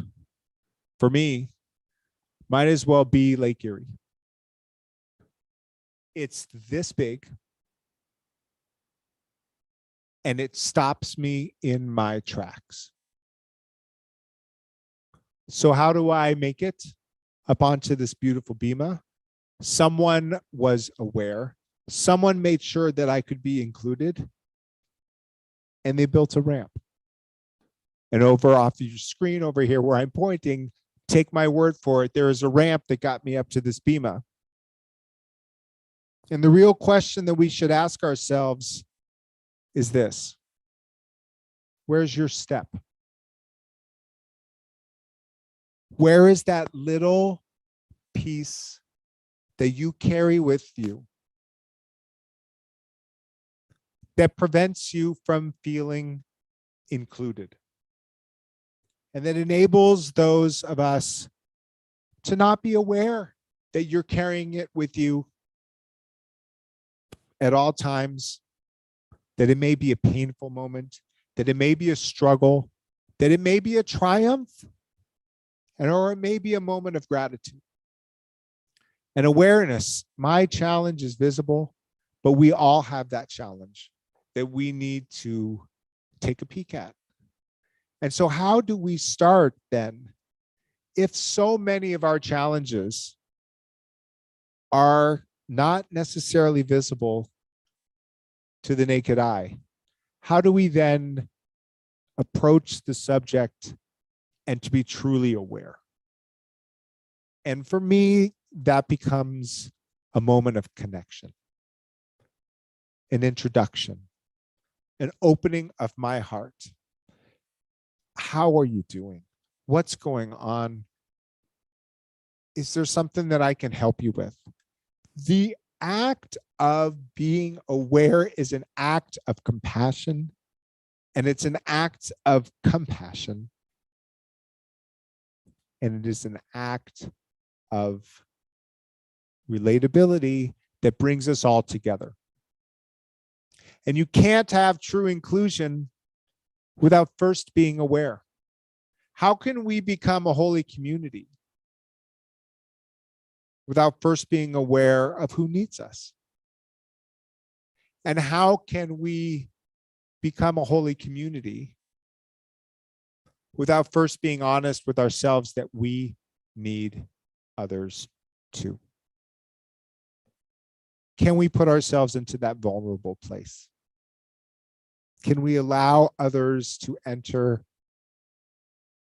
for me, might as well be Lake Erie. It's this big. and it stops me in my tracks. So how do I make it up onto this beautiful bima? Someone was aware. Someone made sure that I could be included, and they built a ramp. And over off your screen over here where I'm pointing, take my word for it, there is a ramp that got me up to this bima. And the real question that we should ask ourselves is this: where's your step? Where is that little piece that you carry with you that prevents you from feeling included? And that enables those of us to not be aware that you're carrying it with you at all times, that it may be a painful moment, that it may be a struggle, that it may be a triumph, or it may be a moment of gratitude. And awareness, my challenge is visible, but we all have that challenge that we need to take a peek at. And so how do we start then? If so many of our challenges are not necessarily visible to the naked eye, how do we then approach the subject and to be truly aware? And for me, that becomes a moment of connection, an introduction, an opening of my heart. How are you doing? What's going on? Is there something that I can help you with? The act of being aware is an act of compassion, and it's an act of compassion, and it is an act of relatability that brings us all together. And you can't have true inclusion without first being aware. How can we become a holy community without first being aware of who needs us? And how can we become a holy community without first being honest with ourselves that we need others too? Can we put ourselves into that vulnerable place? Can we allow others to enter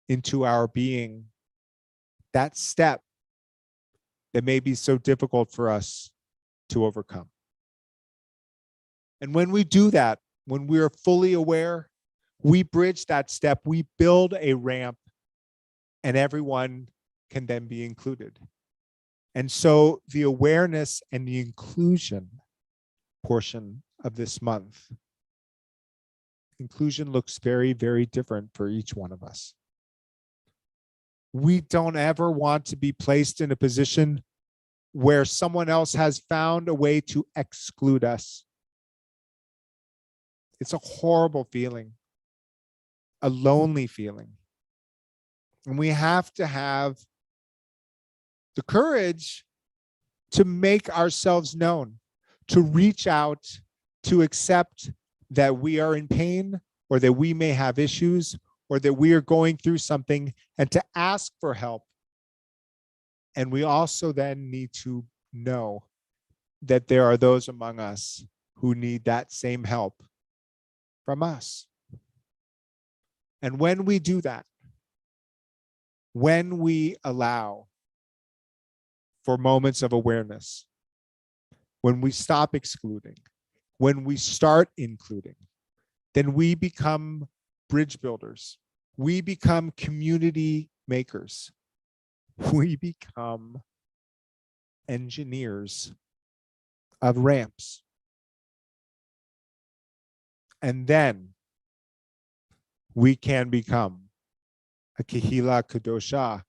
into our being, that step that may be so difficult for us to overcome? And when we do that, when we are fully aware, we bridge that step, we build a ramp, and everyone can then be included. And so the awareness and the inclusion portion of this month, inclusion looks very, very different for each one of us. We don't ever want to be placed in a position where someone else has found a way to exclude us. It's a horrible feeling, a lonely feeling. And we have to have the courage to make ourselves known, to reach out, to accept that we are in pain, or that we may have issues, or that we are going through something, and to ask for help. And we also then need to know that there are those among us who need that same help from us. And when we do that, when we allow for moments of awareness, when we stop excluding, when we start including, then we become bridge builders. We become community makers. We become engineers of ramps. And then we can become a Kehila Kadosha,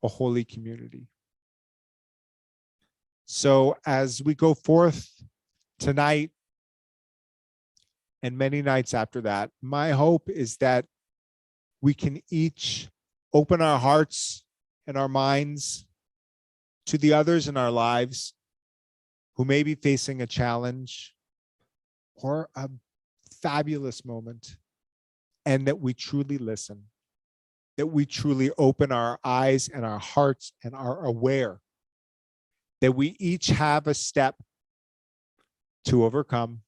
a holy community. So as we go forth tonight and many nights after that, my hope is that we can each open our hearts and our minds to the others in our lives who may be facing a challenge or a fabulous moment, and that we truly listen, that we truly open our eyes and our hearts and are aware that we each have a step to overcome,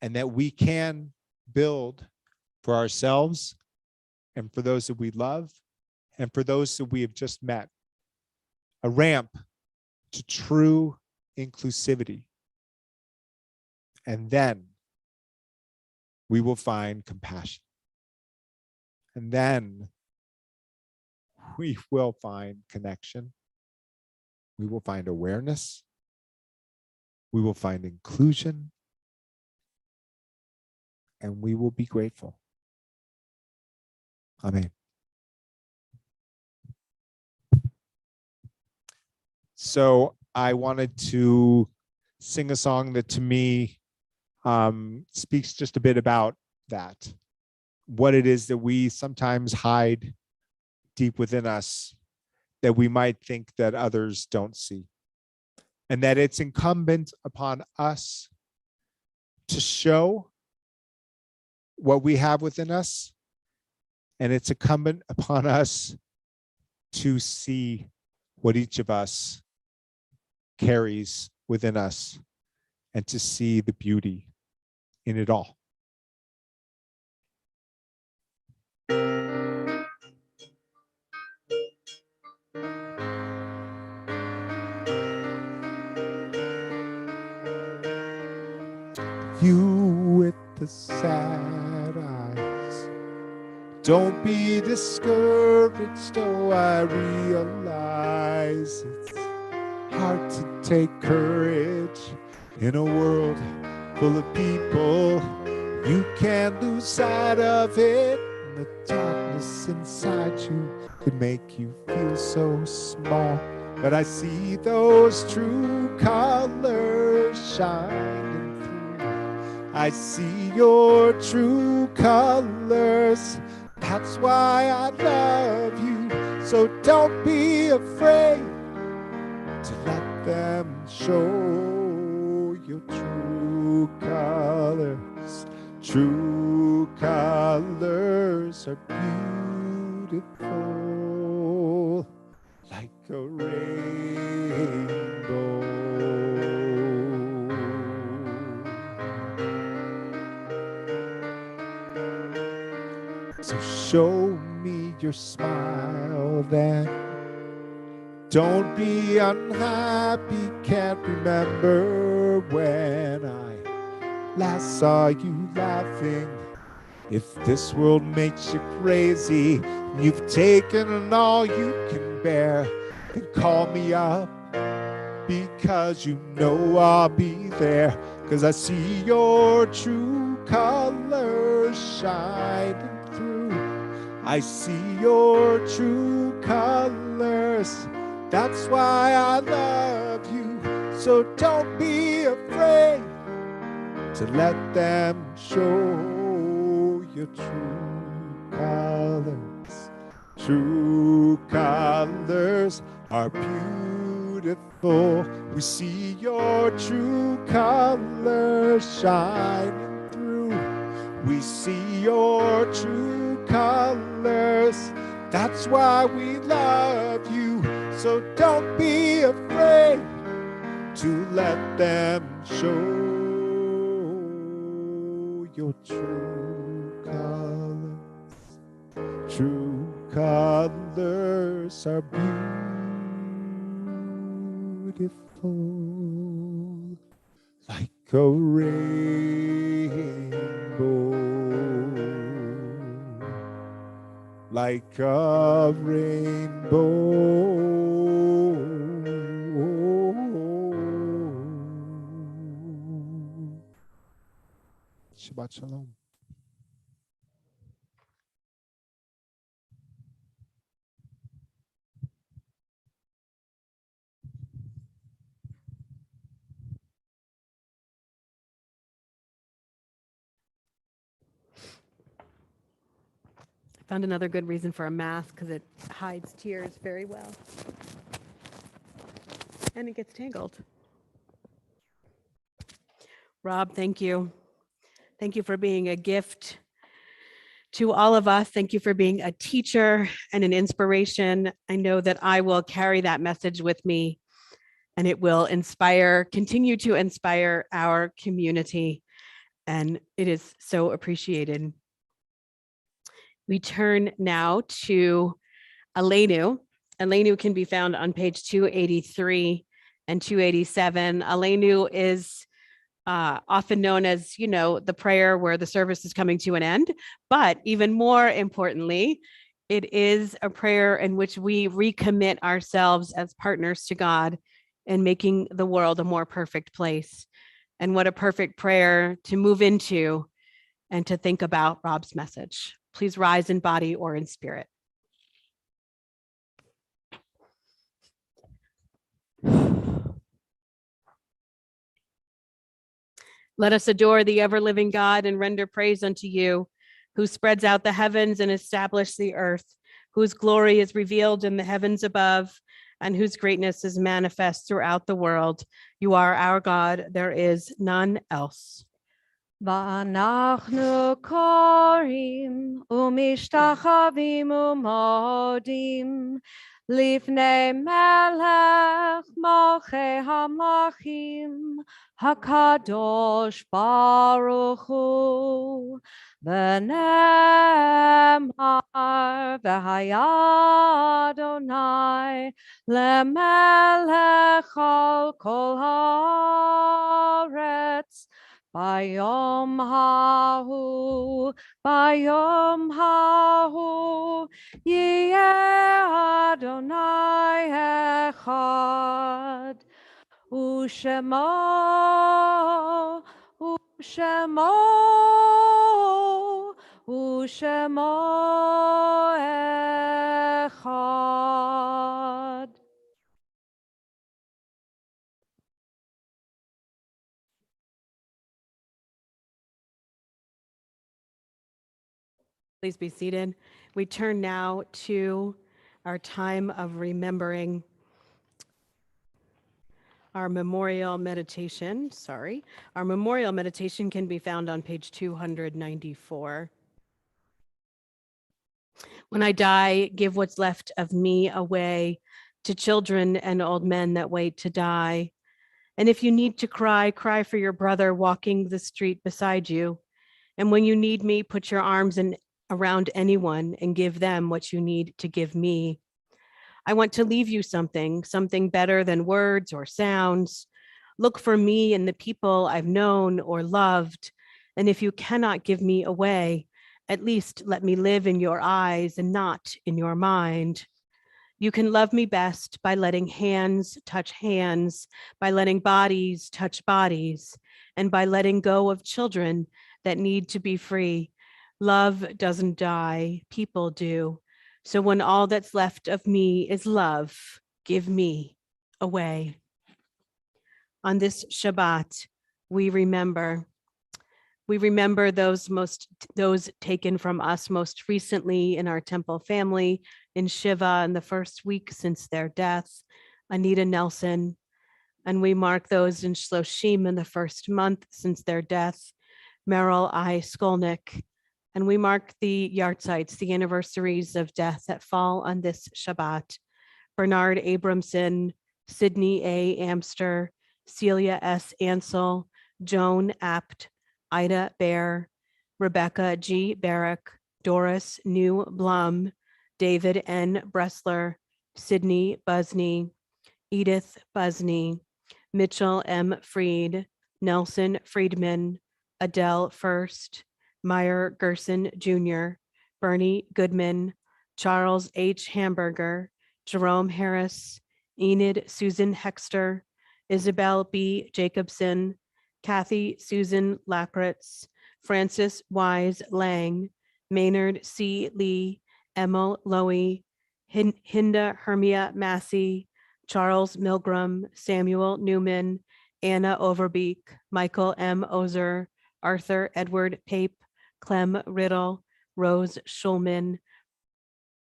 and that we can build for ourselves and for those that we love and for those that we have just met a ramp to true inclusivity. And then we will find compassion. And then we will find connection. We will find awareness. We will find inclusion. And we will be grateful. Amen. So I wanted to sing a song that to me speaks just a bit about that. What it is that we sometimes hide deep within us that we might think that others don't see. And that it's incumbent upon us to show what we have within us. And it's incumbent upon us to see what each of us carries within us and to see the beauty in it all. You with the sad eyes, don't be discouraged, oh, I realize it's hard to take courage in a world full of people. You can't lose sight of it. The darkness inside you could make you feel so small. But I see those true colors shining through. I see your true colors. That's why I love you. So don't be afraid to let them show your true colors. True colors are beautiful, like a rainbow. So show me your smile then. Don't be unhappy, can't remember when I last saw you laughing. If this world makes you crazy, and you've taken all you can bear, then call me up, because you know I'll be there. 'Cause I see your true colors shining through. I see your true colors. That's why I love you. So don't be afraid to let them show your true colors. True colors are beautiful. We see your true colors shining through. We see your true colors. That's why we love you. So don't be afraid to let them show your true colors. True colors are beautiful, like a rainbow, like a rainbow. Shabbat shalom. Found another good reason for a mask because it hides tears very well. And it gets tangled. Rob, thank you. Thank you for being a gift to all of us. Thank you for being a teacher and an inspiration. I know that I will carry that message with me, and it will continue to inspire our community. And it is so appreciated. We turn now to Aleinu. Aleinu can be found on page 283 and 287. Aleinu is often known as, the prayer where the service is coming to an end. But even more importantly, it is a prayer in which we recommit ourselves as partners to God in making the world a more perfect place. And what a perfect prayer to move into and to think about Rob's message. Please rise in body or in spirit. Let us adore the ever-living God and render praise unto you, who spreads out the heavens and established the earth, whose glory is revealed in the heavens above, and whose greatness is manifest throughout the world. You are our God, there is none else. ואנחנו קוראים ומשתחווים ומודים לפני מלך מלכי המלכים הקדוש ברוך הוא ונאמר והיה אדוני למלך על כל הארץ ביום ההוא יהיה אדוני אחד ושמו אחד. Please be seated. We turn now to our time of remembering, our memorial meditation. Our memorial meditation can be found on page 294. When I die, give what's left of me away to children and old men that wait to die. And if you need to cry, cry for your brother walking the street beside you. And when you need me, put your arms around anyone and give them what you need to give me. I want to leave you something better than words or sounds. Look for me in the people I've known or loved. And if you cannot give me away, at least let me live in your eyes and not in your mind. You can love me best by letting hands touch hands, by letting bodies touch bodies, and by letting go of children that need to be free. Love doesn't die, people do. So when all that's left of me is love, give me away. On this Shabbat, we remember those taken from us most recently in our Temple family, in Shiva in the first week since their death, Anita Nelson, and we mark those in Shloshim in the first month since their death, Meryl I. Skolnick, and we mark the yahrzeits, the anniversaries of death that fall on this Shabbat, Bernard Abramson, Sydney A. Amster, Celia S. Ansel, Joan Apt, Ida Bear, Rebecca G. Barrick, Doris New Blum, David N. Bressler, Sydney Busney, Edith Busney, Mitchell M. Freed, Nelson Friedman, Adele First, Meyer Gerson Jr., Bernie Goodman, Charles H. Hamburger, Jerome Harris, Enid Susan Hexter, Isabel B. Jacobson, Kathy Susan Lakritz, Francis Wise Lang, Maynard C. Lee, Emil Lowy, Hinda Hermia Massey, Charles Milgram, Samuel Newman, Anna Overbeek, Michael M. Ozer, Arthur Edward Pape, Clem Riddle, Rose Schulman,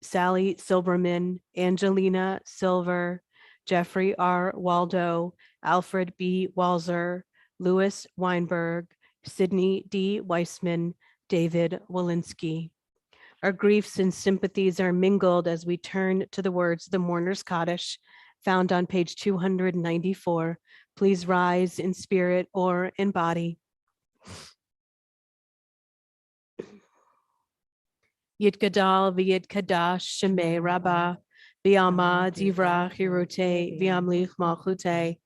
Sally Silberman, Angelina Silver, Jeffrey R. Waldo, Alfred B. Walzer, Louis Weinberg, Sydney D. Weissman, David Walensky. Our griefs and sympathies are mingled as we turn to the words The Mourner's Kaddish, found on page 294. Please rise in spirit or in body. Yitgadal v'yitkadash shemei rabbah, v'yama divra chirute v'yamlich malchute,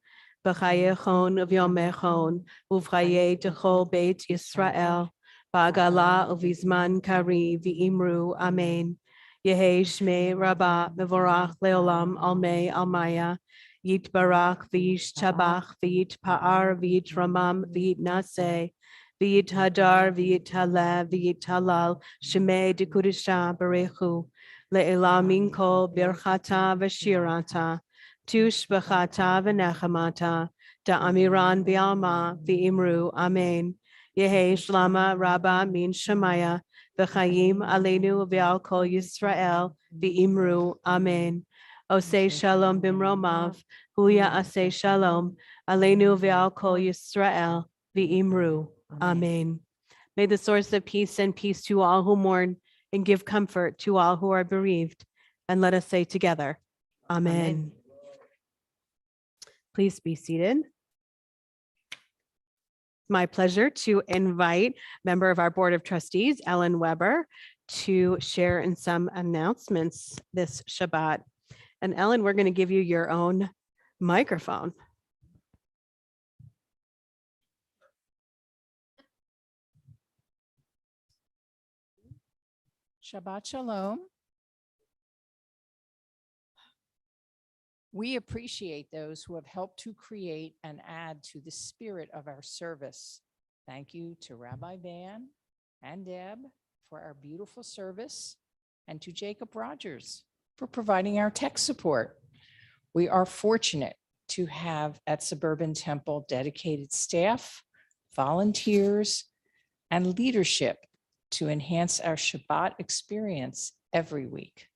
b'chayechon v'yomechon, uv'chaye techol beit Yisrael, ba'agala uv'izman kari v'imru amen. Yehi shmei rabbah mevorach leolam almei almaya, yitbarach v'yishtabach v'yitpa'ar v'yitramam v'yitnaseh, V'yit hadar, v'yit halal, v'yit halal, shemei dekudisha barechu, le'elamin kol birchata v'shirata, tush b'chata v'nechamata, da'amiran b'alma v'imru, amen. Yehi shlama rabba min shemaya, v'chayim aleinu v'al kol Yisrael, v'imru, amen. Osei shalom bimromav, huya asei shalom, aleinu v'al kol Yisrael, v'imru. Amen. May the source of peace send peace to all who mourn and give comfort to all who are bereaved. And let us say together, Amen. Please be seated. My pleasure to invite member of our Board of Trustees, Ellen Weber, to share in some announcements this Shabbat. And Ellen, we're going to give you your own microphone. Shabbat Shalom. We appreciate those who have helped to create and add to the spirit of our service. Thank you to Rabbi Van and Deb for our beautiful service, and to Jacob Rogers for providing our tech support. We are fortunate to have at Suburban Temple dedicated staff, volunteers, and leadership to enhance our Shabbat experience every week.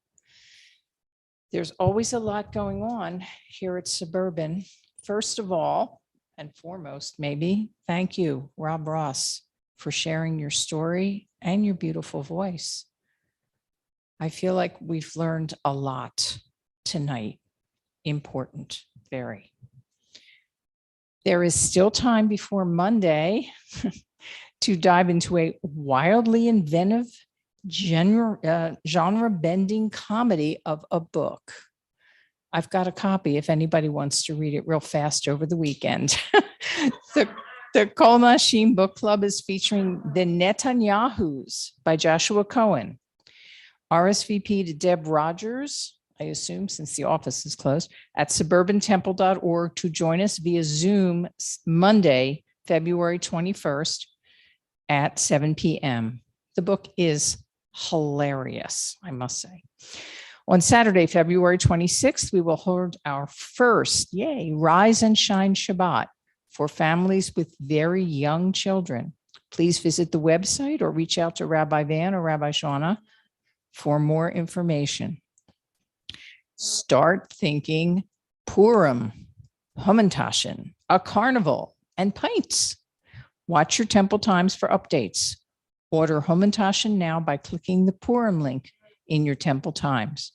There's always a lot going on here at Suburban. First of all, and foremost, maybe, thank you, Rob Ross, for sharing your story and your beautiful voice. I feel like we've learned a lot tonight. Important, very. There is still time before Monday to dive into a wildly inventive, genre-bending comedy of a book. I've got a copy if anybody wants to read it real fast over the weekend. The Kol Ami Book Club is featuring The Netanyahus by Joshua Cohen. RSVP to Deb Rogers, I assume since the office is closed, at suburbantemple.org to join us via Zoom Monday, February 21st at 7 p.m. The book is hilarious, I must say. On Saturday, February 26th, we will hold our first, Rise and Shine Shabbat for families with very young children. Please visit the website or reach out to Rabbi Van or Rabbi Shauna for more information. Start thinking Purim, Hamantashen, a carnival, and pints. Watch your temple times for updates. Order Hamantashen now by clicking the Purim link in your temple times.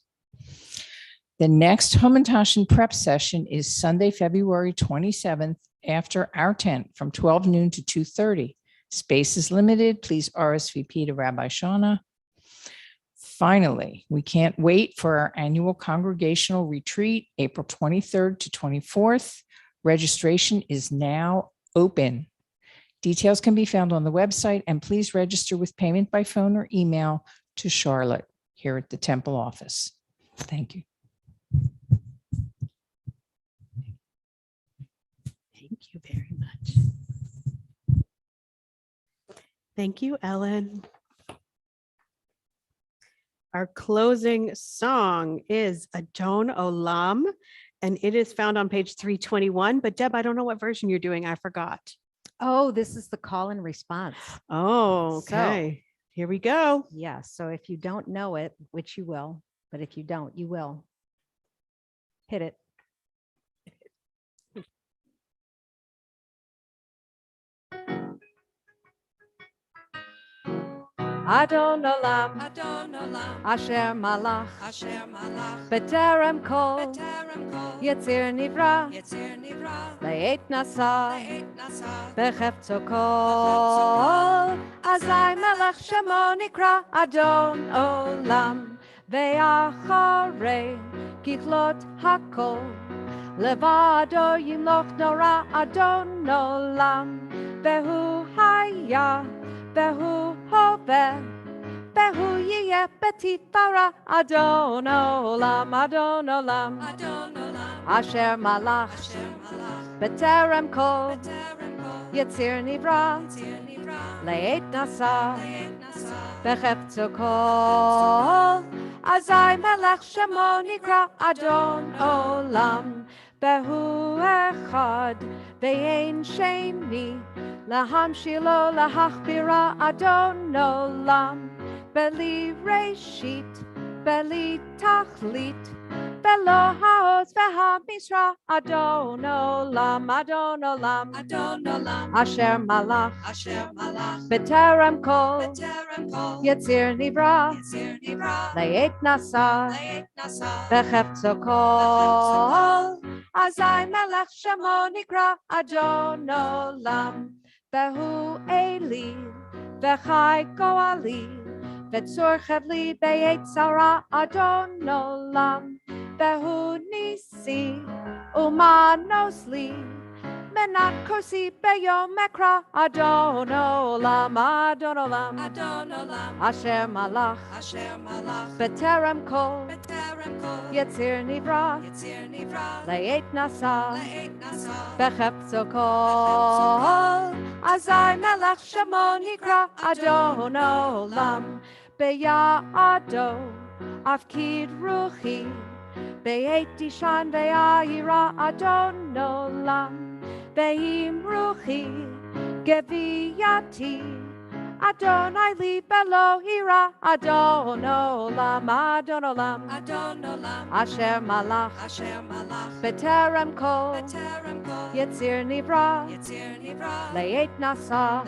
The next Hamantashen prep session is Sunday, February 27th after our tent from 12 noon to 2:30. Space is limited. Please RSVP to Rabbi Shauna. Finally, we can't wait for our annual congregational retreat, April 23rd to 24th. Registration is now open. Details can be found on the website, and please register with payment by phone or email to Charlotte here at the Temple office. Thank you. Thank you very much. Thank you, Ellen. Our closing song is Adon Olam, and it is found on page 321. But Deb, I don't know what version you're doing. I forgot. Oh, this is the call and response. Oh, okay. Here we go. Yeah. So if you don't know it, which you will, but if you don't, you will. Hit it. Adon Olam, Asher Malach, B'terem Kol, Yetzir Nivra, Le'et Nasa, B'chefto Kol, Azai Melech Shemo Nikra, Adon Olam, Ve'acharei Kichlot Hakol, Levado Yimloch Nora, Adon Olam, Behu Haya, Behu Hove, Behu Yeh Betifara, Adon Olam, Adon Olam, Asher Malach, B'terem Kol, Yetzir Nivra, Le'et Nasa, B'chefto Kol, Azai Melech Shemo Nikra, Adon Olam, Behu Echad, Ve'ein Sheni, Lahamshilo Lahachbira, Adon Olam, Beli Reshit, Beli Tachlit, Belo Haoz Ve'hamishra, Adon Olam, Adon Olam, Asher Malach, B'terem Kol, Yetzir Nivra, Le'et Nasa, B'chefto Kol, Azai Melech Shemo Nikra, Adon Olam, Behu Eli, V'chai Goali, V'tzur Chevli Be'et Zara, Adon Olam, Behu Nisi, Umanosli, Menat Kosi Beyom Mekra, Adon Olam, Adon Olam, Asher Malach, B'terem Kol, Yetzir Nivra, Le'et Nasa, B'chefto Kol, Azai Melech Shemo Nikra, Adon Olam, Be'ya'ado, Afkid Ruchi, Be'et Dishan Ve'ayira, Adon Olam, Be'im Ruchi, Geviyati, Adonai li belo ira, Adon Olam, Adon Olam, Asher Malach, B'terem Kol, Yetzir Nivra, Le'et Nasa,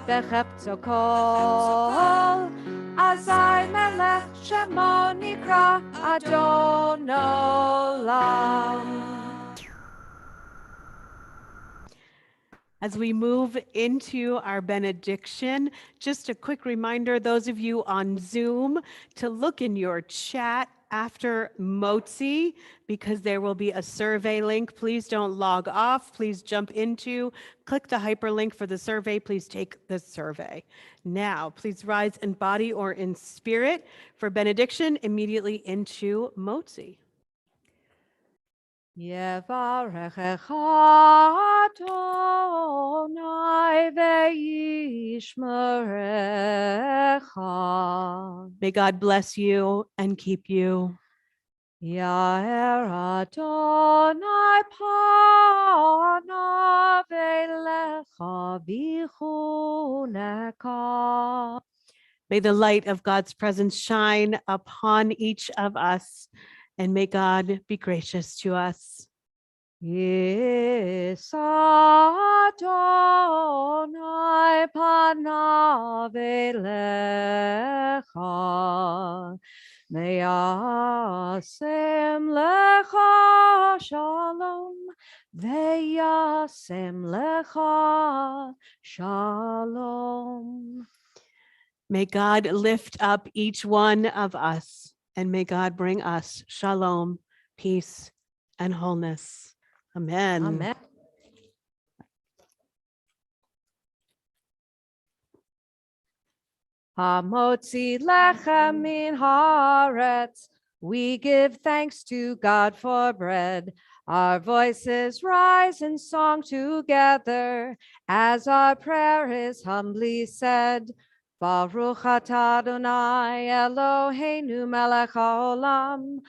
B'chefto Kol, Azai Melech Shemo Nikra, Adon Olam. As we move into our benediction, just a quick reminder, those of you on Zoom, to look in your chat after Motzi, because there will be a survey link. Please don't log off. Please jump into, click the hyperlink for the survey. Please take the survey. Now, please rise in body or in spirit for benediction immediately into Motzi. Yevarechecha Adonai ve'yishmerecha. May God bless you and keep you. Yair Adonai panav elecha v'chuneka. May the light of God's presence shine upon each of us, and may God be gracious to us. Yis Adonai panav elecha, ve'yasem lecha shalom, ve'yasem lecha shalom. May God lift up each one of us, and may God bring us shalom, peace, and wholeness. Amen. Amen. Hamotzi lechem min haaretz. We give thanks to God for bread. Our voices rise in song together as our prayer is humbly said. Baruch atah Adonai Eloheinu melech haolam,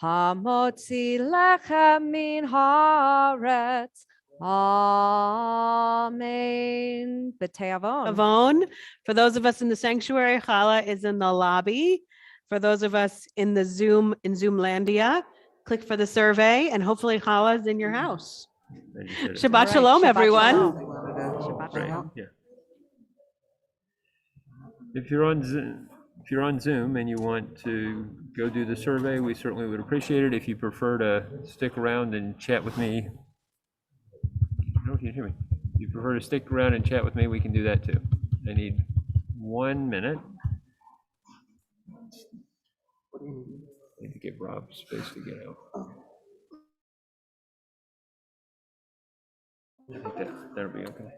hamotzi lechem min haaretz. Amen. B'te'avon. Avon. For those of us in the sanctuary, challah is in the lobby. For those of us in the Zoom, in Zoomlandia, click for the survey, and hopefully challah is in your house. Shabbat All right, shalom, Shabbat everyone. shalom. Shabbat Right, shalom. yeah. If you're on Zoom and you want to go do the survey, we certainly would appreciate it. If you prefer to stick around and chat with me, I don't know if you hear me. If you prefer to stick around and chat with me, we can do that too. I need 1 minute. I need to give Rob space to get out. I think that'll be okay.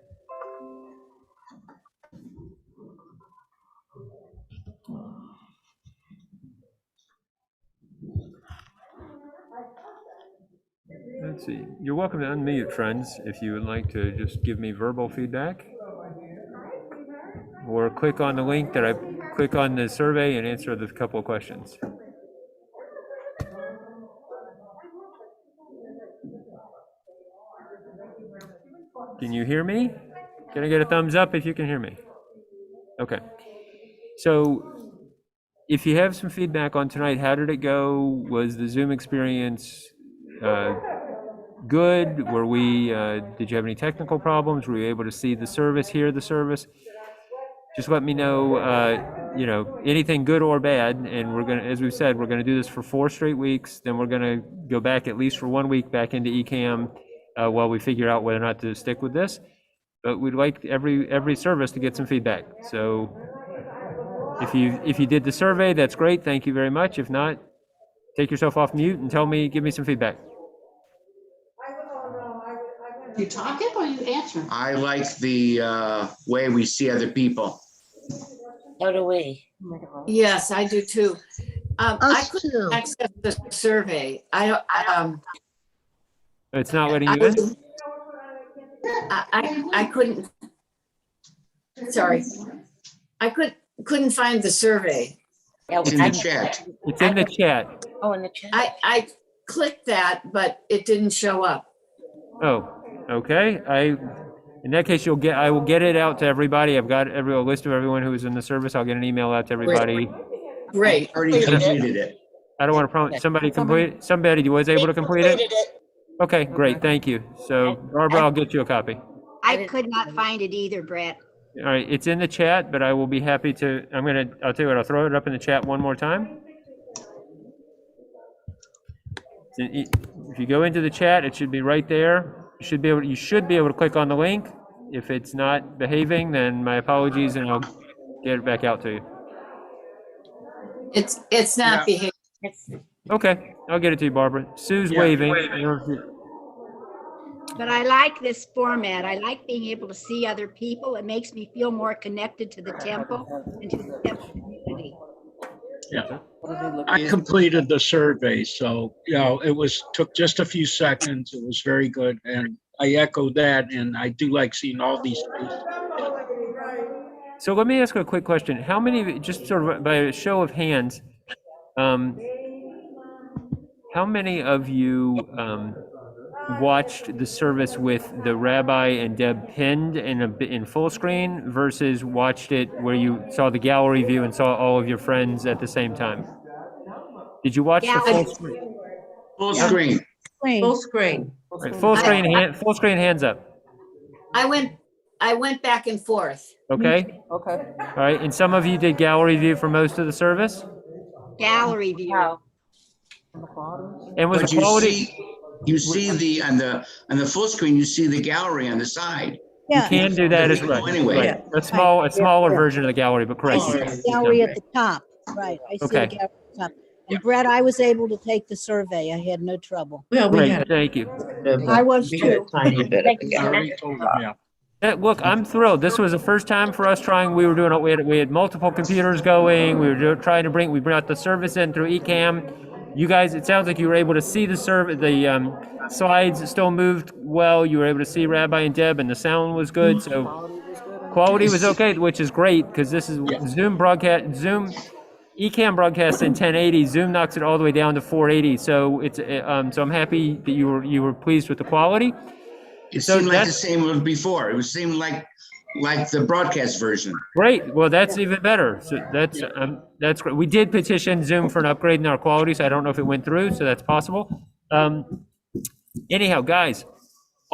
Let's see. You're welcome to unmute, friends, if you would like to just give me verbal feedback. Or click on the link that I click on the survey and answer the couple of questions. Can you hear me? Can I get a thumbs up if you can hear me? Okay. So if you have some feedback on tonight, how did it go? Was the Zoom experience good? Were we, did you have any technical problems? Were you able to see the service, hear the service? Just let me know, anything good or bad. And we're gonna, as we've said, we're gonna do this for 4 straight weeks. Then we're gonna go back at least for 1 week back into ECAM while we figure out whether or not to stick with this. But we'd like every service to get some feedback. So if you did the survey, that's great. Thank you very much. If not, take yourself off mute and give me some feedback. You talking or you answering? I like the way we see other people. So do we. Yes, I do too. I Us couldn't too. access the survey. It's not letting you in? I couldn't. Sorry, I couldn't find the survey. Yeah, It's in the chat. It's in the chat. Oh, in the chat. I clicked that, but it didn't show up. Oh, okay. In that case, I will get it out to everybody. I've got a list of everyone who is in the service. I'll get an email out to everybody. Great. Already completed it. I don't want to promise, somebody was able to complete it? Okay, great, thank you. So Barbara, I'll get you a copy. I could not find it either, Brett. All right, it's in the chat, but I will be happy to, I'll tell you what, I'll throw it up in the chat one more time. If you go into the chat, it should be right there. You should be able to click on the link. If it's not behaving, then my apologies and I'll get it back out to you. It's not behaving. Okay, I'll get it to you, Barbara. Sue's waving. But I like this format. I like being able to see other people. It makes me feel more connected to the temple and to the temple community. Yeah, I completed the survey, so, took just a few seconds. It was very good. And I echo that, and I do like seeing all these faces. So let me ask a quick question. How many, just sort of by a show of hands, how many of you watched the service with the rabbi and Deb pinned in full screen versus watched it where you saw the gallery view and saw all of your friends at the same time? Did you watch the full screen? Full screen. Full screen. Right, full screen, hands up. I went back and forth. Okay. Okay. All right, and some of you did gallery view for most of the service? Gallery view. And was But the quality? you see on the full screen, you see the gallery on the side. You can do that as well. Anyway. Right. A smaller version of the gallery, but correct. Gallery at the top, right. I see Okay. the gallery at the top. And Brett, I was able to take the survey. I had no trouble. Well, we Great, had thank you. I was too. tiny bit. I already told them, yeah. Look, I'm thrilled. This was the first time for us trying. We had multiple computers going. We were trying to we brought the service in through eCam. You guys, it sounds like you were able to see the slides still moved well. You were able to see Rabbi and Deb, and the sound was good. So quality was okay, which is great because this is Zoom eCam broadcasts in 1080. Zoom knocks it all the way down to 480. So so I'm happy that you were pleased with the quality. It seemed like the same as before. It seemed like the broadcast version. Great. Well, that's even better. So that's great. We did petition Zoom for an upgrade in our quality, so I don't know if it went through. So that's possible. Anyhow, guys,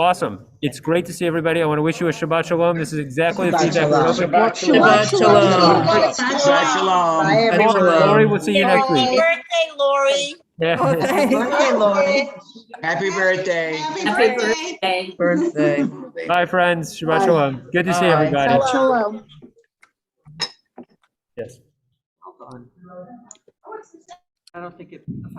Awesome. It's great to see everybody. I want to wish you a Shabbat Shalom. This is exactly the Shabbat feedback we're Shalom. hoping. Shabbat Shalom. Shabbat shalom. Bye, everyone. Lori, we'll see you next week. Birthday, Lori. Yeah. Happy birthday, Lori. Happy birthday. Happy birthday. Bye, friends. Shabbat Shalom. Good to see Bye. everybody. Shalom. Yes. Hold on. I don't think it affects.